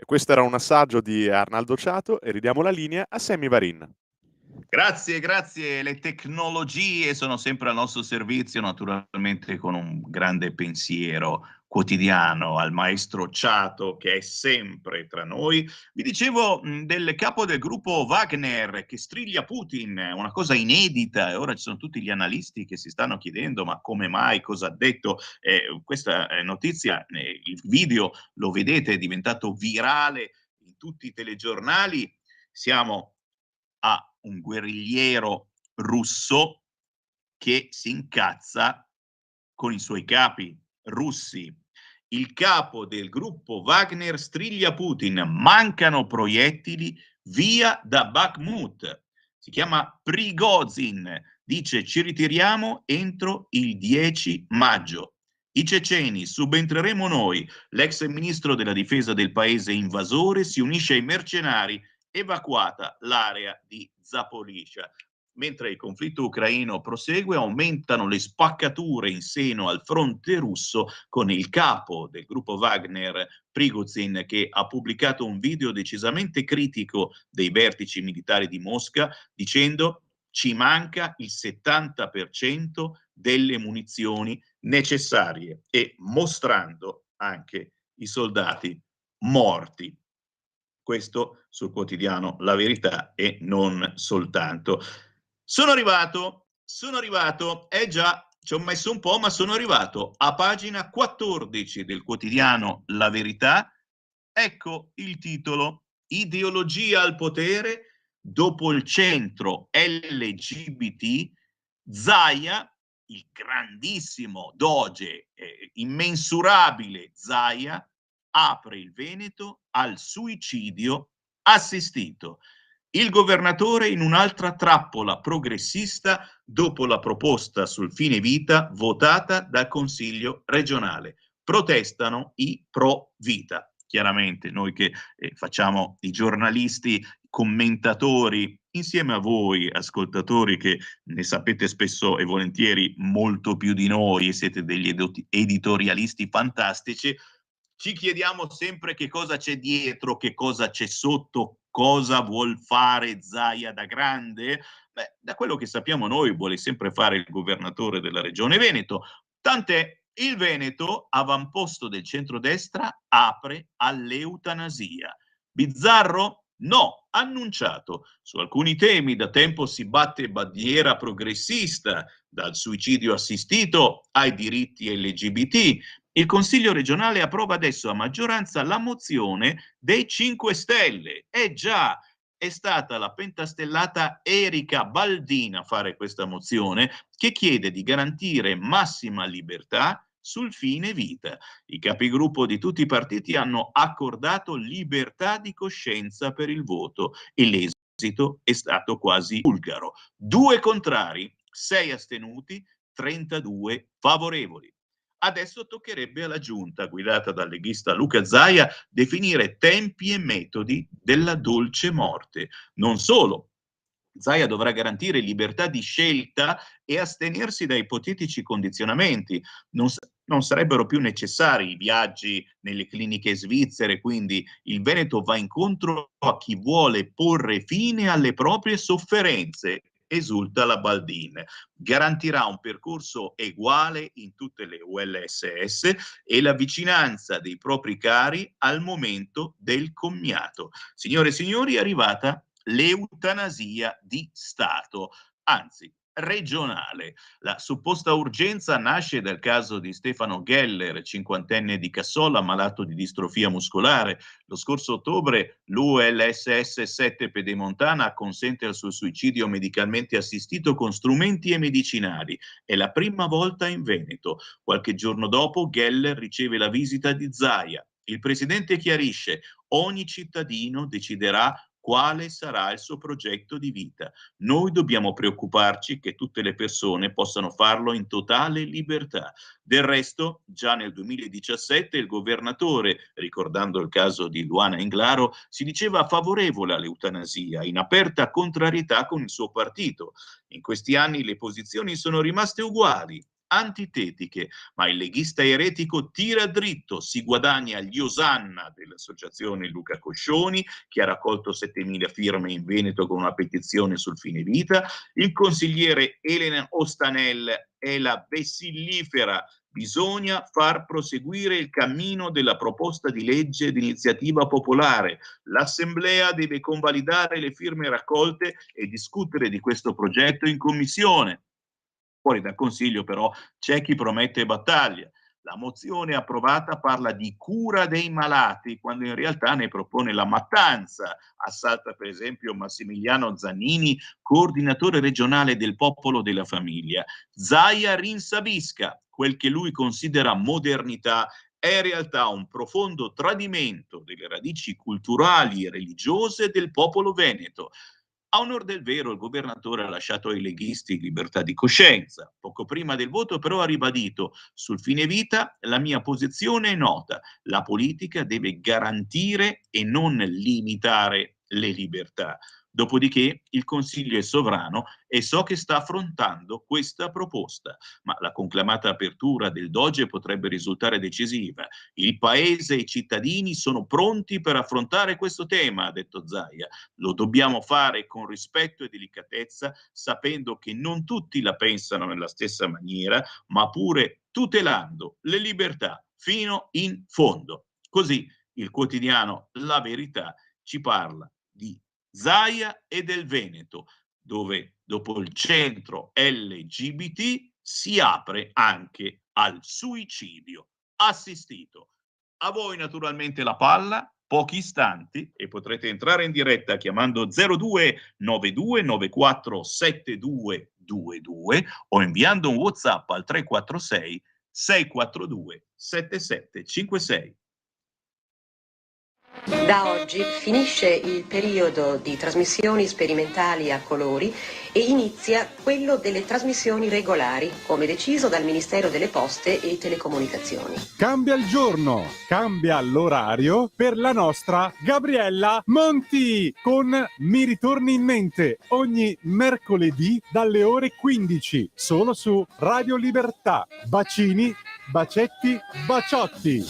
E questo era un assaggio di Arnaldo Ciato e ridiamo la linea a Sammy Varin.
Grazie, grazie. Le tecnologie sono sempre al nostro servizio, naturalmente con un grande pensiero quotidiano al maestro Ciato che è sempre tra noi. Vi dicevo del capo del gruppo Wagner che striglia Putin, una cosa inedita, e ora ci sono tutti gli analisti che si stanno chiedendo ma come mai, cosa ha detto. Questa notizia, il video lo vedete, è diventato virale in tutti i telegiornali. Siamo a un guerrigliero russo che si incazza con i suoi capi russi. Il capo del gruppo Wagner striglia Putin, mancano proiettili, via da Bakhmut. Si chiama Prigozhin, dice ci ritiriamo entro il 10 maggio. I ceceni, subentreremo noi. L'ex ministro della difesa del paese invasore si unisce ai mercenari, evacuata l'area di Zaporizhzhia. Mentre il conflitto ucraino prosegue, aumentano le spaccature in seno al fronte russo, con il capo del gruppo Wagner, Prigozhin, che ha pubblicato un video decisamente critico dei vertici militari di Mosca, dicendo ci manca il 70% delle munizioni necessarie e mostrando anche i soldati morti. Questo sul quotidiano La Verità e non soltanto. Sono arrivato, già, ci ho messo un po', ma sono arrivato a pagina 14 del quotidiano La Verità. Ecco il titolo: Ideologia al potere, dopo il centro LGBT, Zaia, il grandissimo doge, immensurabile Zaia, apre il Veneto al suicidio assistito. Il governatore in un'altra trappola progressista dopo la proposta sul fine vita votata dal Consiglio regionale. Protestano i pro vita. Chiaramente noi che facciamo i giornalisti, commentatori, insieme a voi ascoltatori che ne sapete spesso e volentieri molto più di noi e siete degli editorialisti fantastici, ci chiediamo sempre che cosa c'è dietro, che cosa c'è sotto, cosa vuol fare Zaia da grande. Beh, da quello che sappiamo noi vuole sempre fare il governatore della regione Veneto, tant'è il Veneto, avamposto del centrodestra, apre all'eutanasia. Bizzarro? No, annunciato. Su alcuni temi da tempo si batte bandiera progressista, dal suicidio assistito ai diritti LGBT. Il Consiglio regionale approva adesso a maggioranza la mozione dei 5 Stelle. Già, è stata la pentastellata Erika Baldin a fare questa mozione che chiede di garantire massima libertà sul fine vita. I capigruppo di tutti i partiti hanno accordato libertà di coscienza per il voto e l'esito è stato quasi bulgaro. 2 contrari, 6 astenuti, 32 favorevoli. Adesso toccherebbe alla giunta, guidata dal leghista Luca Zaia, definire tempi e metodi della dolce morte. Non solo, Zaia dovrà garantire libertà di scelta e astenersi da ipotetici condizionamenti. Non sarebbero più necessari i viaggi nelle cliniche svizzere, quindi il Veneto va incontro a chi vuole porre fine alle proprie sofferenze, esulta la Baldin. Garantirà un percorso eguale in tutte le ULSS e la vicinanza dei propri cari al momento del commiato. Signore e signori, è arrivata l'eutanasia di Stato, anzi regionale. La supposta urgenza nasce dal caso di Stefano Geller, 50enne di Cassola, malato di distrofia muscolare. Lo scorso ottobre l'ULSS 7 Pedemontana consente il suo suicidio medicalmente assistito con strumenti e medicinali. È la prima volta in Veneto. Qualche giorno dopo Geller riceve la visita di Zaia. Il presidente chiarisce: ogni cittadino deciderà quale sarà il suo progetto di vita. Noi dobbiamo preoccuparci che tutte le persone possano farlo in totale libertà. Del resto, già nel 2017 il governatore, ricordando il caso di Luana Englaro, si diceva favorevole all'eutanasia, in aperta contrarietà con il suo partito. In questi anni le posizioni sono rimaste uguali, antitetiche, ma il leghista eretico tira dritto, si guadagna gli osanna dell'associazione Luca Coscioni, che ha raccolto 7.000 firme in Veneto con una petizione sul fine vita, il consigliere Elena Ostanel è la vessillifera: bisogna far proseguire il cammino della proposta di legge d'iniziativa popolare. L'Assemblea deve convalidare le firme raccolte e discutere di questo progetto in commissione. Fuori dal Consiglio però c'è chi promette battaglia. La mozione approvata parla di cura dei malati, quando in realtà ne propone la mattanza. Assalta per esempio Massimiliano Zannini, coordinatore regionale del Popolo della Famiglia. Zaia rinsabisca: quel che lui considera modernità è in realtà un profondo tradimento delle radici culturali e religiose del popolo veneto. A onor del vero, il governatore ha lasciato ai leghisti libertà di coscienza. Poco prima del voto, però, ha ribadito: sul fine vita la mia posizione è nota. La politica deve garantire e non limitare le libertà. Dopodiché il Consiglio è sovrano e so che sta affrontando questa proposta, ma la conclamata apertura del Doge potrebbe risultare decisiva. Il Paese e i cittadini sono pronti per affrontare questo tema, ha detto Zaia. Lo dobbiamo fare con rispetto e delicatezza, sapendo che non tutti la pensano nella stessa maniera, ma pure tutelando le libertà fino in fondo. Così il quotidiano La Verità ci parla di Zaia e del Veneto, dove dopo il centro LGBT si apre anche al suicidio assistito. A voi naturalmente la palla, pochi istanti e potrete entrare in diretta chiamando 02 92 94 7222 o inviando un WhatsApp al 346 642 7756.
Da oggi finisce il periodo di trasmissioni sperimentali a colori e inizia quello delle trasmissioni regolari, come deciso dal Ministero delle Poste e Telecomunicazioni.
Cambia il giorno, cambia l'orario per la nostra Gabriella Monti con Mi ritorni in mente ogni mercoledì dalle ore 15, solo su Radio Libertà. Bacini, bacetti, baciotti.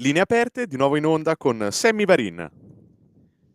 Linee aperte, di nuovo in onda con Sammy Varin.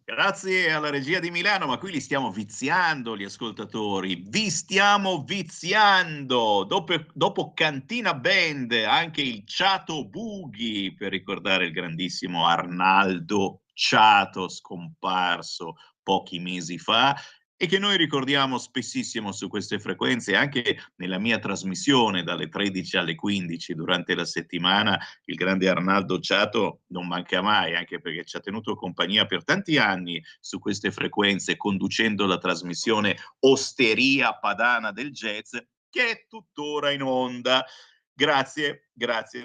Grazie alla regia di Milano, ma qui li stiamo viziando gli ascoltatori, vi stiamo viziando. Dopo Cantina Band, anche il Ciato Bughi, per ricordare il grandissimo Arnaldo Ciato, scomparso pochi mesi fa, e che noi ricordiamo spessissimo su queste frequenze. Anche nella mia trasmissione dalle 13 alle 15 durante la settimana, il grande Arnaldo Ciato non manca mai, anche perché ci ha tenuto compagnia per tanti anni su queste frequenze, conducendo la trasmissione Osteria Padana del Jazz, che è tuttora in onda. Grazie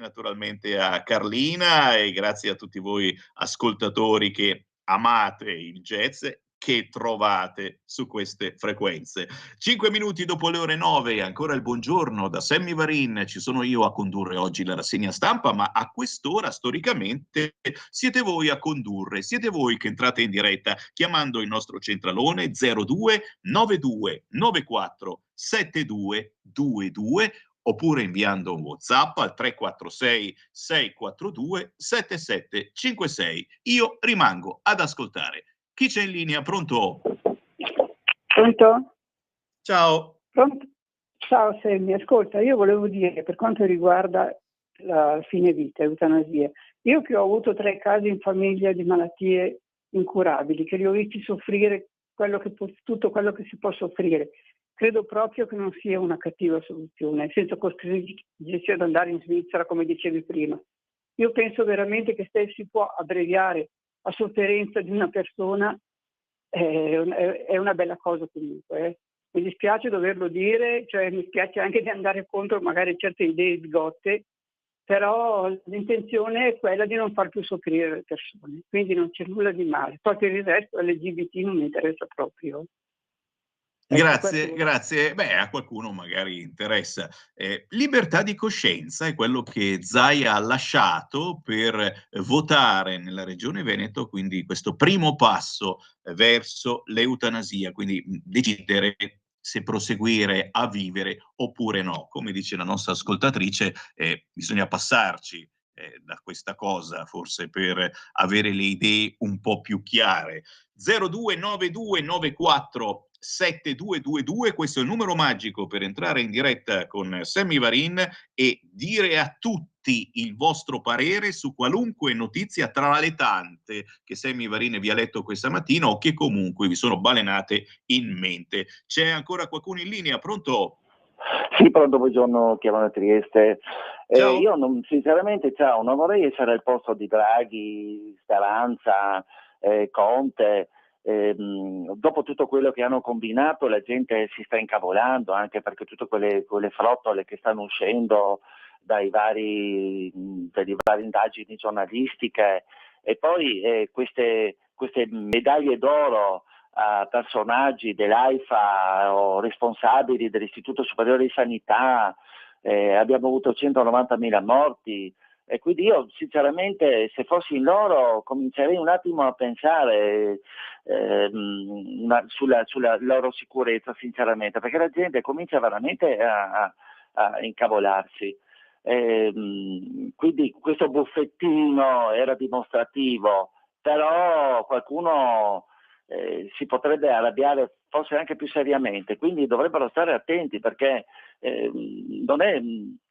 naturalmente a Carlina e grazie a tutti voi ascoltatori che amate il jazz, che trovate su queste frequenze. 5 minuti dopo le ore 9, ancora il buongiorno da Sammy Varin. Ci sono io a condurre oggi la rassegna stampa, ma a quest'ora storicamente siete voi a condurre, siete voi che entrate in diretta chiamando il nostro centralone 02 92 94 7222 oppure inviando un WhatsApp al 346 642 7756. Io rimango ad ascoltare. Chi c'è in linea? Pronto?
Pronto?
Ciao.
Pronto? Ciao Sammy, ascolta, io volevo dire per quanto riguarda la fine vita, eutanasia, io che ho avuto 3 casi in famiglia di malattie incurabili, che li ho visti soffrire tutto quello che si può soffrire, credo proprio che non sia una cattiva soluzione, senza costringersi ad andare in Svizzera come dicevi prima. Io penso veramente che se si può abbreviare la sofferenza di una persona è una bella cosa comunque. Mi dispiace doverlo dire, cioè mi spiace anche di andare contro magari certe idee sgotte, però l'intenzione è quella di non far più soffrire le persone, quindi non c'è nulla di male. Poi per il resto LGBT non mi interessa proprio.
Grazie. Beh, a qualcuno magari interessa. Libertà di coscienza è quello che Zaia ha lasciato per votare nella Regione Veneto, quindi questo primo passo verso l'eutanasia, quindi decidere se proseguire a vivere oppure no. Come dice la nostra ascoltatrice, bisogna passarci da questa cosa forse per avere le idee un po' più chiare. 029294 7222, questo è il numero magico per entrare in diretta con Sammy Varin e dire a tutti il vostro parere su qualunque notizia tra le tante che Sammy Varin vi ha letto questa mattina o che comunque vi sono balenate in mente. C'è ancora qualcuno in linea? Pronto?
Sì, pronto, buongiorno, chiamo da Trieste.
Ciao.
Io sinceramente non vorrei essere al posto di Draghi, Speranza, Conte. Dopo tutto quello che hanno combinato la gente si sta incavolando, anche perché tutte quelle frottole che stanno uscendo dalle varie indagini giornalistiche e poi queste medaglie d'oro a personaggi dell'AIFA o responsabili dell'Istituto Superiore di Sanità, abbiamo avuto 190.000 morti. E quindi io sinceramente se fossi in loro comincerei un attimo a pensare sulla loro sicurezza, sinceramente, perché la gente comincia veramente a incavolarsi. Quindi questo buffettino era dimostrativo, però qualcuno si potrebbe arrabbiare forse anche più seriamente, quindi dovrebbero stare attenti perché non è...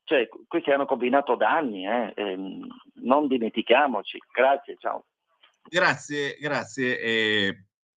Cioè, questi hanno combinato danni, non dimentichiamoci. Grazie, ciao.
Grazie.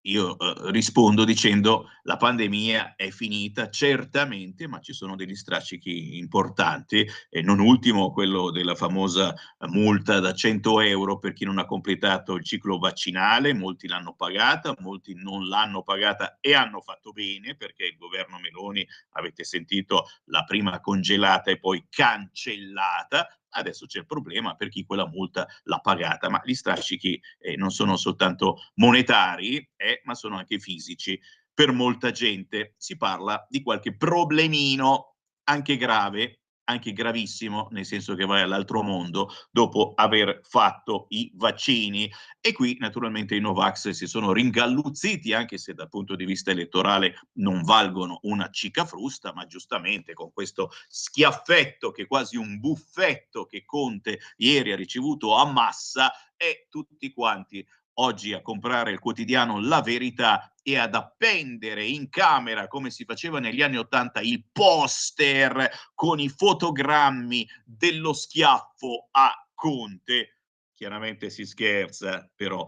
Io rispondo dicendo la pandemia è finita certamente, ma ci sono degli strascichi importanti, e non ultimo quello della famosa multa da 100 euro per chi non ha completato il ciclo vaccinale. Molti l'hanno pagata, molti non l'hanno pagata e hanno fatto bene, perché il governo Meloni, avete sentito, la prima congelata e poi cancellata. Adesso c'è il problema per chi quella multa l'ha pagata, ma gli strascichi non sono soltanto monetari, ma sono anche fisici. Per molta gente si parla di qualche problemino anche grave, anche gravissimo, nel senso che vai all'altro mondo dopo aver fatto i vaccini. E qui naturalmente i Novax si sono ringalluzziti, anche se dal punto di vista elettorale non valgono una cicafrusta, ma giustamente con questo schiaffetto, che è quasi un buffetto, che Conte ieri ha ricevuto a massa, e tutti quanti oggi a comprare il quotidiano La Verità e ad appendere in camera, come si faceva negli anni '80, il poster con i fotogrammi dello schiaffo a Conte. Chiaramente si scherza, però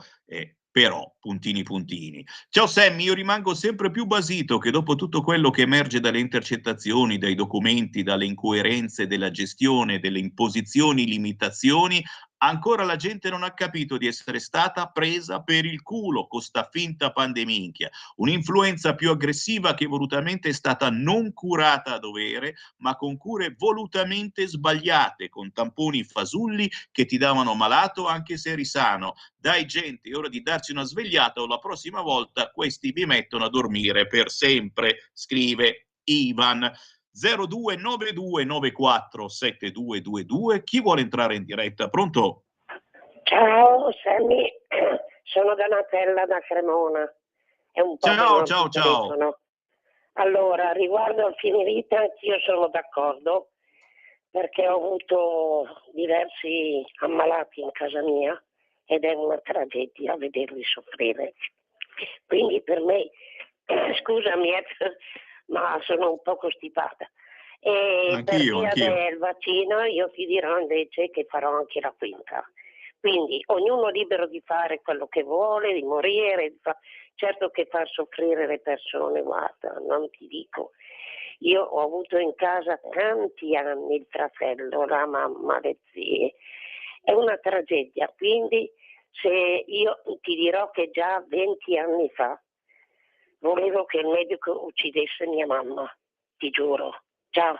puntini puntini. Ciao Sammy, io rimango sempre più basito che dopo tutto quello che emerge dalle intercettazioni, dai documenti, dalle incoerenze della gestione, delle imposizioni, limitazioni, ancora la gente non ha capito di essere stata presa per il culo con sta finta pandeminchia. Un'influenza più aggressiva che volutamente è stata non curata a dovere, ma con cure volutamente sbagliate, con tamponi fasulli che ti davano malato anche se eri sano. Dai gente, è ora di darci una svegliata o la prossima volta questi vi mettono a dormire per sempre, scrive Ivan. 0292947222. Chi vuole entrare in diretta? Pronto?
Ciao Sammy, sono Donatella da Cremona. È un po' che non ti telefono. Allora, riguardo al fine vita, anch'io sono d'accordo, perché ho avuto diversi ammalati in casa mia ed è una tragedia vederli soffrire. Quindi per me, scusami, ma sono un po' costipata. E per via del vaccino io ti dirò invece che farò anche la quinta. Quindi ognuno è libero di fare quello che vuole, di morire, certo che far soffrire le persone, guarda, non ti dico. Io ho avuto in casa tanti anni il fratello, la mamma, le zie. È una tragedia, quindi se io ti dirò che già 20 anni fa volevo che il medico uccidesse mia mamma, ti giuro. Ciao.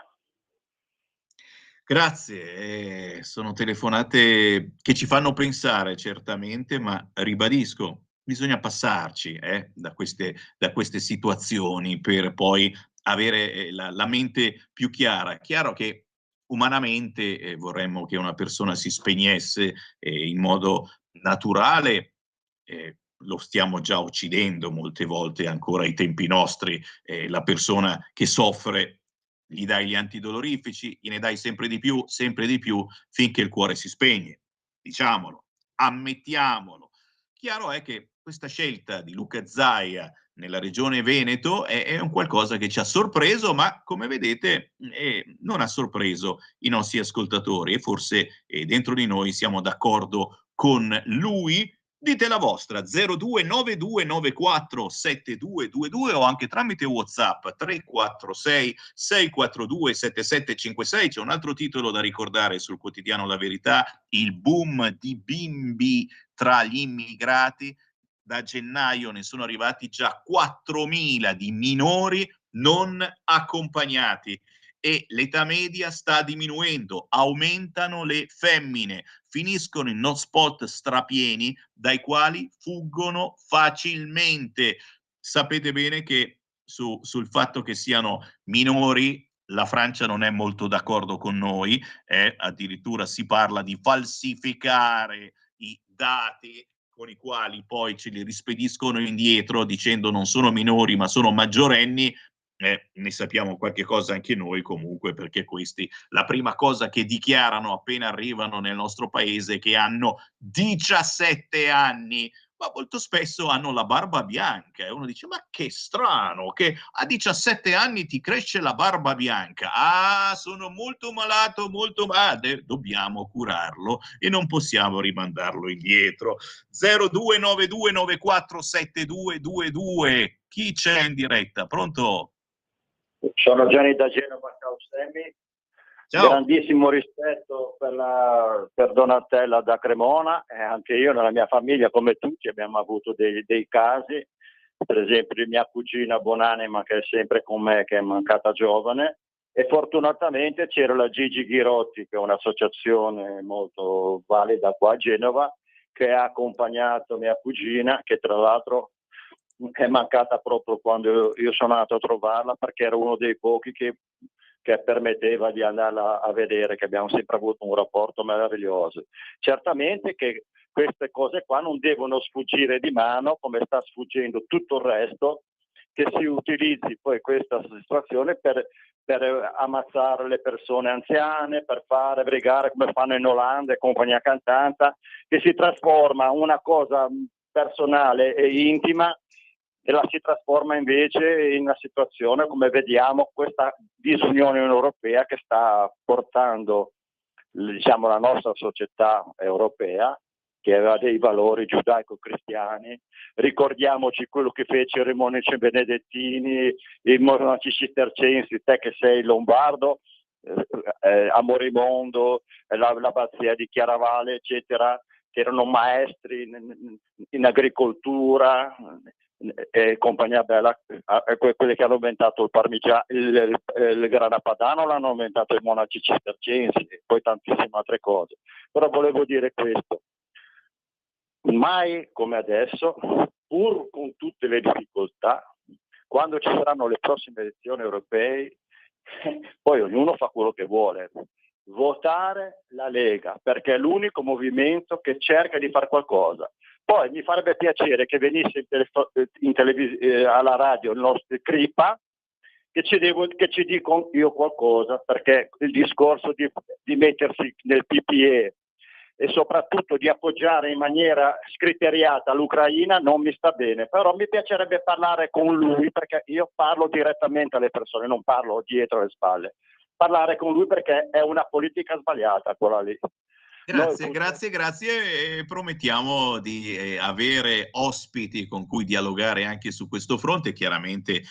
Grazie, sono telefonate che ci fanno pensare certamente, ma ribadisco, bisogna passarci da queste situazioni per poi avere la mente più chiara. Chiaro che umanamente vorremmo che una persona si spegnesse in modo naturale, lo stiamo già uccidendo molte volte ancora ai tempi nostri, la persona che soffre gli dai gli antidolorifici, gliene dai sempre di più, finché il cuore si spegne. Diciamolo, ammettiamolo. Chiaro è che questa scelta di Luca Zaia nella regione Veneto è un qualcosa che ci ha sorpreso, ma come vedete non ha sorpreso i nostri ascoltatori e forse dentro di noi siamo d'accordo con lui. Dite la vostra 0292947222 o anche tramite WhatsApp 346 642 7756. C'è un altro titolo da ricordare sul quotidiano La Verità: il boom di bimbi tra gli immigrati. Da gennaio ne sono arrivati già 4.000 di minori non accompagnati e l'età media sta diminuendo, aumentano le femmine, finiscono in hotspot strapieni dai quali fuggono facilmente. Sapete bene che sul fatto che siano minori la Francia non è molto d'accordo con noi, addirittura si parla di falsificare i dati con i quali poi ce li rispediscono indietro dicendo non sono minori ma sono maggiorenni. Ne sappiamo qualche cosa anche noi comunque, perché questi la prima cosa che dichiarano appena arrivano nel nostro paese è che hanno 17 anni, ma molto spesso hanno la barba bianca e uno dice ma che strano che a 17 anni ti cresce la barba bianca. Sono molto malato, molto male, dobbiamo curarlo e non possiamo rimandarlo indietro. 0292947222. Chi c'è in diretta? Pronto?
Sono Gianni da Genova, ciao Sammy.
Ciao.
Grandissimo rispetto per Donatella da Cremona, anche io nella mia famiglia come tutti abbiamo avuto dei casi, per esempio mia cugina buonanima che è sempre con me, che è mancata giovane, e fortunatamente c'era la Gigi Ghirotti, che è un'associazione molto valida qua a Genova, che ha accompagnato mia cugina, che tra l'altro è mancata proprio quando io sono andato a trovarla, perché era uno dei pochi che che permetteva di andarla a vedere, che abbiamo sempre avuto un rapporto meraviglioso. Certamente che queste cose qua non devono sfuggire di mano, come sta sfuggendo tutto il resto, che si utilizzi poi questa situazione per ammazzare le persone anziane, per fare brigare come fanno in Olanda e compagnia cantanta, che si trasforma una cosa personale e intima e la si trasforma invece in una situazione, come vediamo, questa disunione europea che sta portando, diciamo, la nostra società europea, che aveva dei valori giudaico-cristiani. Ricordiamoci quello che fecero i monaci benedettini, i monaci cistercensi, te che sei lombardo, a Morimondo, l'abbazia di Chiaravalle, eccetera, che erano maestri in agricoltura e compagnia bella, quelli che hanno inventato il parmigiano, il grana padano l'hanno inventato i monaci cistercensi e poi tantissime altre cose. Però volevo dire questo: mai come adesso, pur con tutte le difficoltà, quando ci saranno le prossime elezioni europee, poi ognuno fa quello che vuole. Votare la Lega, perché è l'unico movimento che cerca di fare qualcosa. Poi mi farebbe piacere che venisse alla radio il nostro Crippa, che ci dicono io qualcosa, perché il discorso di mettersi nel PPE e soprattutto di appoggiare in maniera scriteriata l'Ucraina non mi sta bene, però mi piacerebbe parlare con lui, perché io parlo direttamente alle persone, non parlo dietro le spalle. Parlare con lui perché è una politica sbagliata quella lì.
Grazie. E promettiamo di avere ospiti con cui dialogare anche su questo fronte. Chiaramente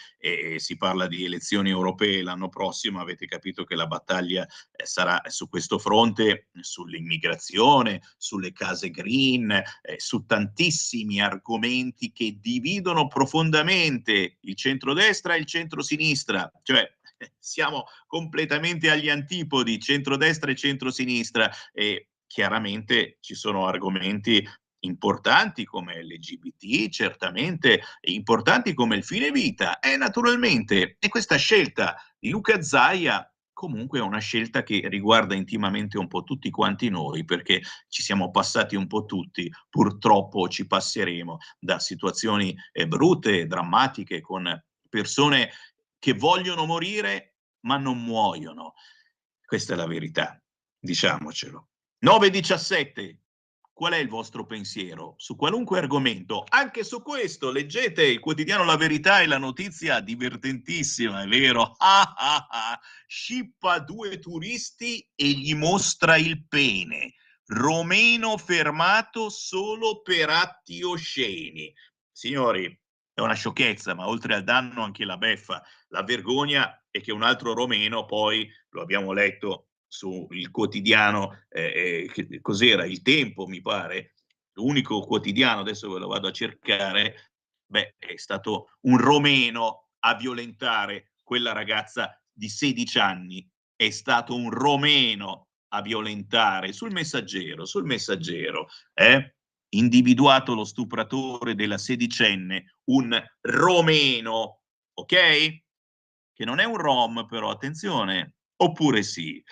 si parla di elezioni europee l'anno prossimo, avete capito che la battaglia sarà su questo fronte, sull'immigrazione, sulle case green, su tantissimi argomenti che dividono profondamente il centrodestra e il centrosinistra, cioè siamo completamente agli antipodi, centrodestra e centrosinistra, e chiaramente ci sono argomenti importanti come l'LGBT, certamente importanti come il fine vita, e naturalmente, e questa scelta di Luca Zaia comunque è una scelta che riguarda intimamente un po' tutti quanti noi, perché ci siamo passati un po' tutti, purtroppo ci passeremo da situazioni brutte, drammatiche, con persone che vogliono morire ma non muoiono. Questa è la verità, diciamocelo. 9:17. Qual è il vostro pensiero su qualunque argomento? Anche su questo leggete il quotidiano La Verità e la notizia divertentissima, è vero? Scippa 2 turisti e gli mostra il pene. Romeno fermato solo per atti osceni. Signori, è una sciocchezza, ma oltre al danno anche la beffa. La vergogna è che un altro romeno, poi lo abbiamo letto sul quotidiano, cos'era? Il Tempo, mi pare, l'unico quotidiano, adesso ve lo vado a cercare, è stato un romeno a violentare quella ragazza di 16 anni, è stato un romeno a violentare sul Messaggero, individuato lo stupratore della sedicenne, un romeno, ok? Che non è un rom, però attenzione, oppure sì.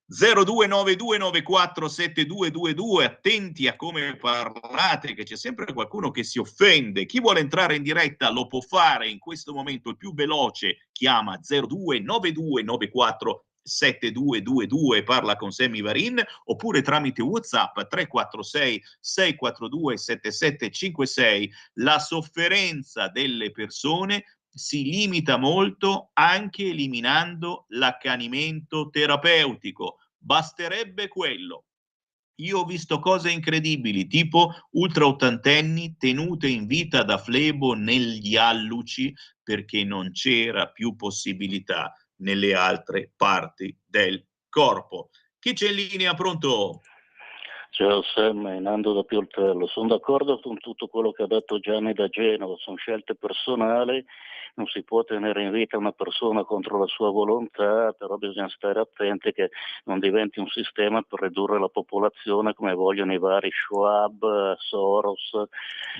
0292947222, attenti a come parlate, che c'è sempre qualcuno che si offende. Chi vuole entrare in diretta lo può fare in questo momento, il più veloce chiama 0292947222, parla con Sammy Varin, oppure tramite WhatsApp 346 642 7756. La sofferenza delle persone si limita molto anche eliminando l'accanimento terapeutico. Basterebbe quello. Io ho visto cose incredibili, tipo ultra ottantenni tenute in vita da flebo negli alluci perché non c'era più possibilità nelle altre parti del corpo. Chi c'è in linea? Pronto?
Ciao Sam, Nando da Pioltello. Sono d'accordo con tutto quello che ha detto Gianni da Genova, sono scelte personali, non si può tenere in vita una persona contro la sua volontà, però bisogna stare attenti che non diventi un sistema per ridurre la popolazione come vogliono i vari Schwab, Soros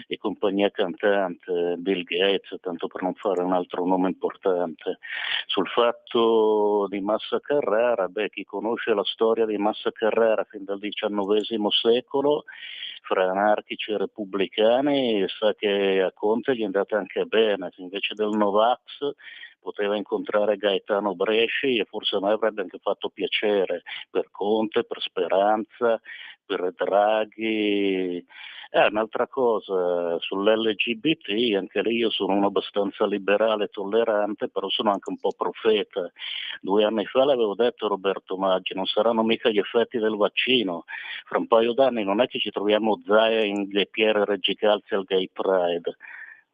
e compagnia cantante, Bill Gates, tanto per non fare un altro nome importante. Sul fatto di Massa Carrara, chi conosce la storia di Massa Carrara fin dal XIX secolo, fra anarchici e repubblicani, sa che a Conte gli è andata anche bene, invece del Novax poteva incontrare Gaetano Bresci e forse a me avrebbe anche fatto piacere, per Conte, per Speranza, per Draghi. Un'altra cosa, sull'LGBT, anche lì io sono uno abbastanza liberale e tollerante, però sono anche un po' profeta. 2 anni fa l'avevo detto Roberto Maggi, non saranno mica gli effetti del vaccino. Fra un paio d'anni non è che ci troviamo Zaia in Le Pierre Reggicalzi al Gay Pride.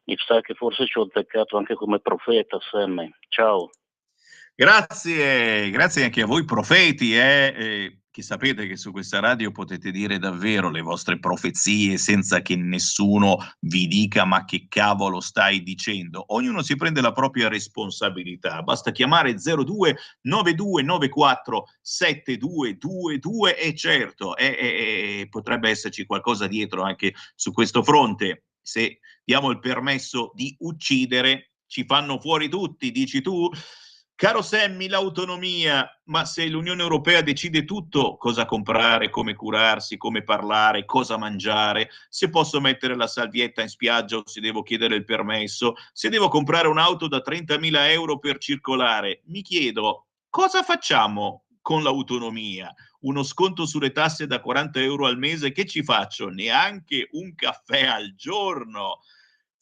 Mi sa che forse ci ho azzeccato anche come profeta, Sammy. Ciao.
Grazie anche a voi profeti, che sapete che su questa radio potete dire davvero le vostre profezie senza che nessuno vi dica ma che cavolo stai dicendo. Ognuno si prende la propria responsabilità, basta chiamare 02 9294 7222 e certo, potrebbe esserci qualcosa dietro anche su questo fronte. Se diamo il permesso di uccidere, ci fanno fuori tutti, dici tu? Caro Sammy, l'autonomia, ma se l'Unione Europea decide tutto, cosa comprare, come curarsi, come parlare, cosa mangiare, se posso mettere la salvietta in spiaggia o se devo chiedere il permesso, se devo comprare un'auto da 30.000 euro per circolare, mi chiedo, cosa facciamo con l'autonomia? Uno sconto sulle tasse da 40 euro al mese, che ci faccio? Neanche un caffè al giorno.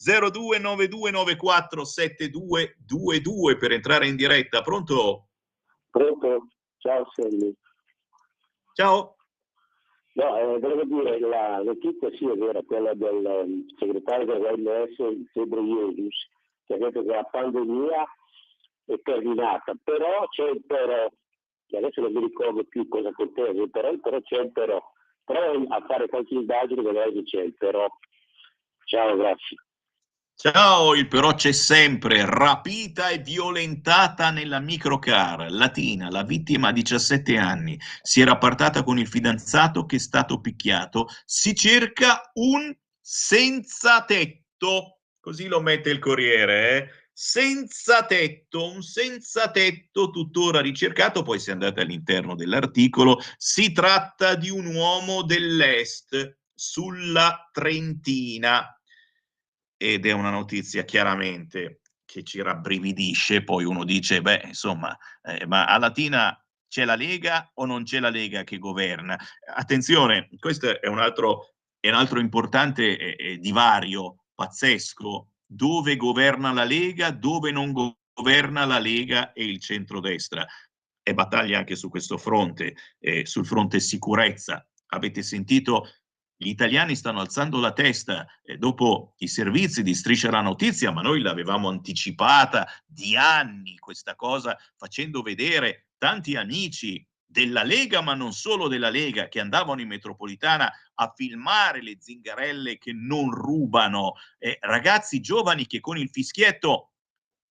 0292947222 per entrare in diretta. Pronto?
Pronto? Ciao Sammy.
Ciao.
No, volevo dire, la notizia sì è vera, quella del segretario dell'OMS, Ghebreyesus, che ha detto che la pandemia è terminata, però c'è il però, che adesso non mi ricordo più cosa contiene, però c'è il però. Provo a fare qualche indagine, vedrai che c'è il però. Ciao, grazie.
Ciao, il però c'è sempre. Rapita e violentata nella microcar. Latina, la vittima ha 17 anni. Si era appartata con il fidanzato che è stato picchiato. Si cerca un senza tetto. Così lo mette il Corriere, Senza tetto, un senza tetto tuttora ricercato. Poi si è andata all'interno dell'articolo. Si tratta di un uomo dell'Est sulla Trentina. Ed è una notizia chiaramente che ci rabbrividisce, poi uno dice, beh, insomma, ma a Latina c'è la Lega o non c'è la Lega che governa? Attenzione, questo è un altro importante divario pazzesco, dove governa la Lega, dove non governa la Lega e il centrodestra. E battaglia anche su questo fronte, sul fronte sicurezza. Avete sentito? Gli italiani stanno alzando la testa dopo i servizi di Striscia la Notizia, ma noi l'avevamo anticipata di anni questa cosa, facendo vedere tanti amici della Lega, ma non solo della Lega, che andavano in metropolitana a filmare le zingarelle che non rubano, ragazzi giovani che con il fischietto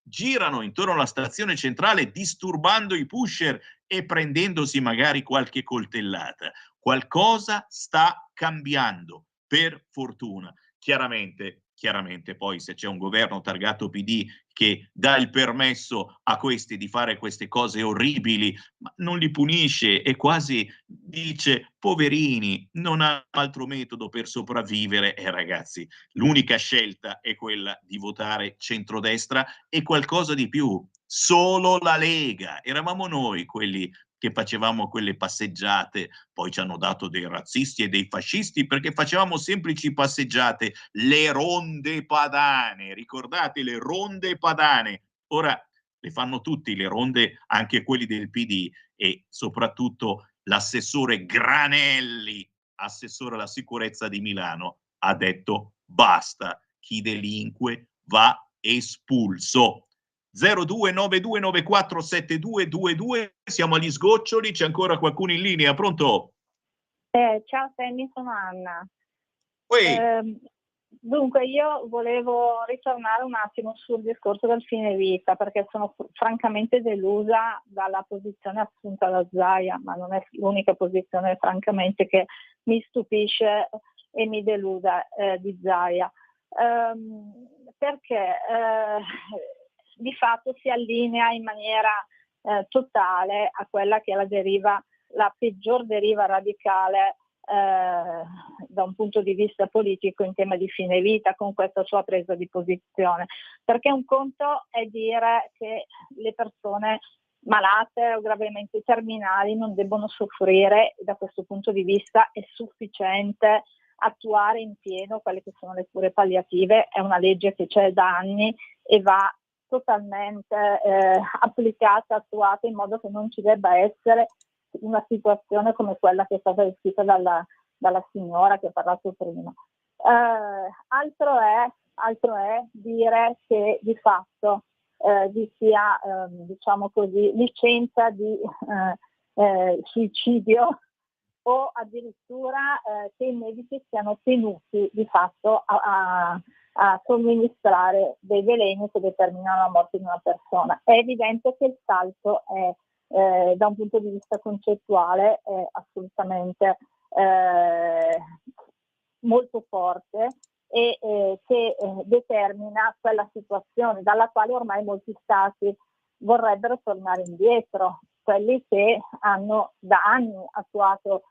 girano intorno alla stazione centrale disturbando i pusher e prendendosi magari qualche coltellata. Qualcosa sta cambiando, per fortuna. Chiaramente poi se c'è un governo targato PD che dà il permesso a questi di fare queste cose orribili, ma non li punisce e quasi dice poverini, non ha altro metodo per sopravvivere. Ragazzi, l'unica scelta è quella di votare centrodestra e qualcosa di più. Solo la Lega. Eravamo noi quelli che facevamo quelle passeggiate, poi ci hanno dato dei razzisti e dei fascisti perché facevamo semplici passeggiate, le ronde padane, ricordate le ronde padane? Ora le fanno tutti le ronde, anche quelli del PD e soprattutto l'assessore Granelli, assessore alla sicurezza di Milano, ha detto basta, chi delinque va espulso. 0292947222, siamo agli sgoccioli, c'è ancora qualcuno in linea, pronto?
Ciao Sammy, sono Anna. Dunque, io volevo ritornare un attimo sul discorso del fine vita, perché sono francamente delusa dalla posizione assunta da Zaia, ma non è l'unica posizione francamente che mi stupisce e mi deluda di Zaia, perché di fatto si allinea in maniera totale a quella che è la peggior deriva radicale da un punto di vista politico in tema di fine vita, con questa sua presa di posizione, perché un conto è dire che le persone malate o gravemente terminali non debbono soffrire, e da questo punto di vista è sufficiente attuare in pieno quelle che sono le cure palliative. È una legge che c'è da anni e va totalmente applicata, attuata, in modo che non ci debba essere una situazione come quella che è stata descritta dalla signora che ha parlato prima. Altro è dire che di fatto vi sia, diciamo così, licenza di suicidio, o addirittura che i medici siano tenuti di fatto a somministrare dei veleni che determinano la morte di una persona. È evidente che il salto è da un punto di vista concettuale è assolutamente molto forte e che determina quella situazione dalla quale ormai molti stati vorrebbero tornare indietro, quelli che hanno da anni attuato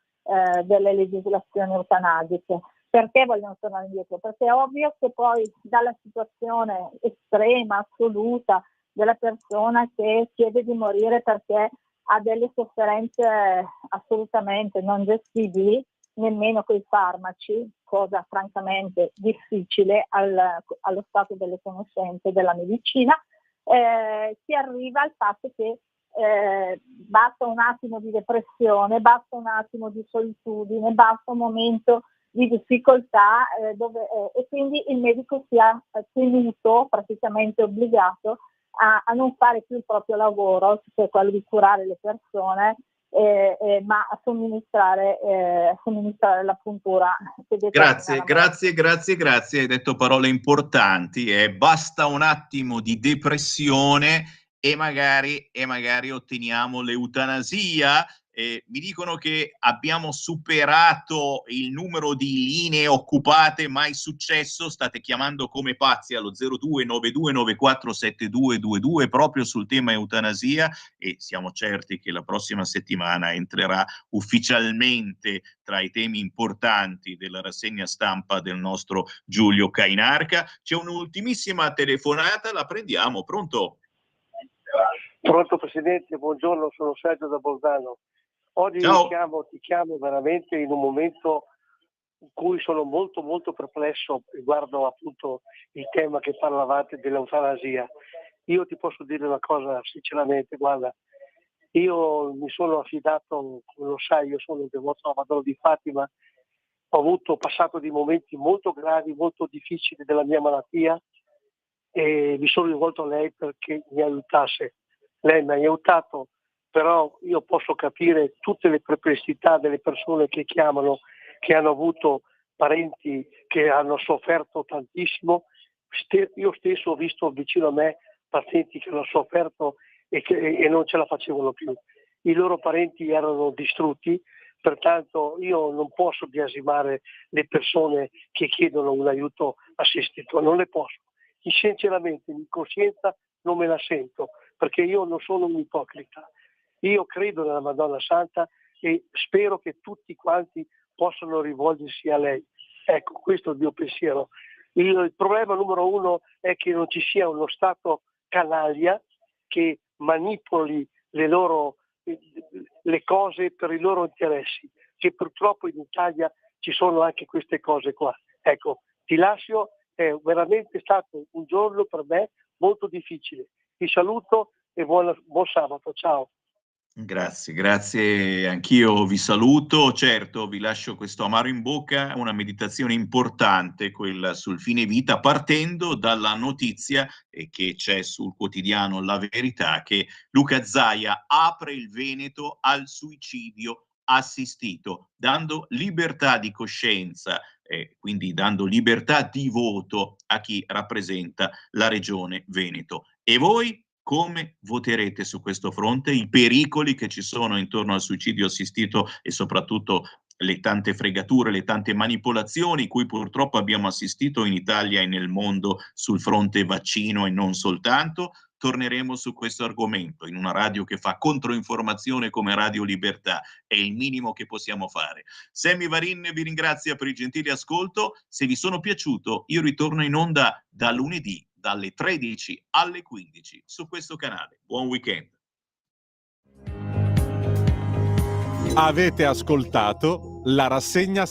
delle legislazioni eutanasiche. Perché vogliono tornare indietro? Perché è ovvio che poi dalla situazione estrema, assoluta, della persona che chiede di morire perché ha delle sofferenze assolutamente non gestibili, nemmeno coi farmaci, cosa francamente difficile allo stato delle conoscenze della medicina, si arriva al fatto che basta un attimo di depressione, basta un attimo di solitudine, basta un momento di difficoltà e quindi il medico sia tenuto, praticamente obbligato, a non fare più il proprio lavoro, cioè quello di curare le persone, ma a somministrare la puntura.
Grazie, hai detto parole importanti. Basta un attimo di depressione e magari otteniamo l'eutanasia. Mi dicono che abbiamo superato il numero di linee occupate, mai successo. State chiamando come pazzi allo 0292947222 proprio sul tema eutanasia, e siamo certi che la prossima settimana entrerà ufficialmente tra i temi importanti della rassegna stampa del nostro Giulio Cainarca. C'è un'ultimissima telefonata, la prendiamo. Pronto?
Pronto Presidente, buongiorno, sono Sergio da Bolzano. Oggi ti chiamo veramente in un momento in cui sono molto molto perplesso riguardo appunto il tema che parlavate dell'eutanasia. Io ti posso dire una cosa sinceramente, guarda, io mi sono affidato, come lo sai, io sono devoto alla Madonna di Fatima, ho passato dei momenti molto gravi, molto difficili della mia malattia e mi sono rivolto a lei perché mi aiutasse. Lei mi ha aiutato, però io posso capire tutte le perplessità delle persone che chiamano, che hanno avuto parenti che hanno sofferto tantissimo. Io stesso ho visto vicino a me pazienti che hanno sofferto e non ce la facevano più. I loro parenti erano distrutti, pertanto io non posso biasimare le persone che chiedono un aiuto assistito, non le posso. Sinceramente, in coscienza non me la sento, perché io non sono un ipocrita. Io credo nella Madonna Santa e spero che tutti quanti possano rivolgersi a lei. Ecco, questo è il mio pensiero. Il problema numero uno è che non ci sia uno Stato canaglia che manipoli le cose per i loro interessi, che purtroppo in Italia ci sono anche queste cose qua. Ecco, ti lascio, è veramente stato un giorno per me molto difficile. Ti saluto e buon sabato, ciao.
Grazie, anch'io vi saluto. Certo, vi lascio questo amaro in bocca, una meditazione importante, quella sul fine vita, partendo dalla notizia che c'è sul quotidiano La Verità, che Luca Zaia apre il Veneto al suicidio assistito, dando libertà di coscienza, quindi dando libertà di voto a chi rappresenta la Regione Veneto. E voi come voterete su questo fronte? I pericoli che ci sono intorno al suicidio assistito e soprattutto le tante fregature, le tante manipolazioni cui purtroppo abbiamo assistito in Italia e nel mondo sul fronte vaccino e non soltanto. Torneremo su questo argomento in una radio che fa controinformazione come Radio Libertà. È il minimo che possiamo fare. Sammy Varin vi ringrazia per il gentile ascolto. Se vi sono piaciuto, io ritorno in onda da lunedì dalle 13 alle 15 su questo canale. Buon weekend.
Avete ascoltato la rassegna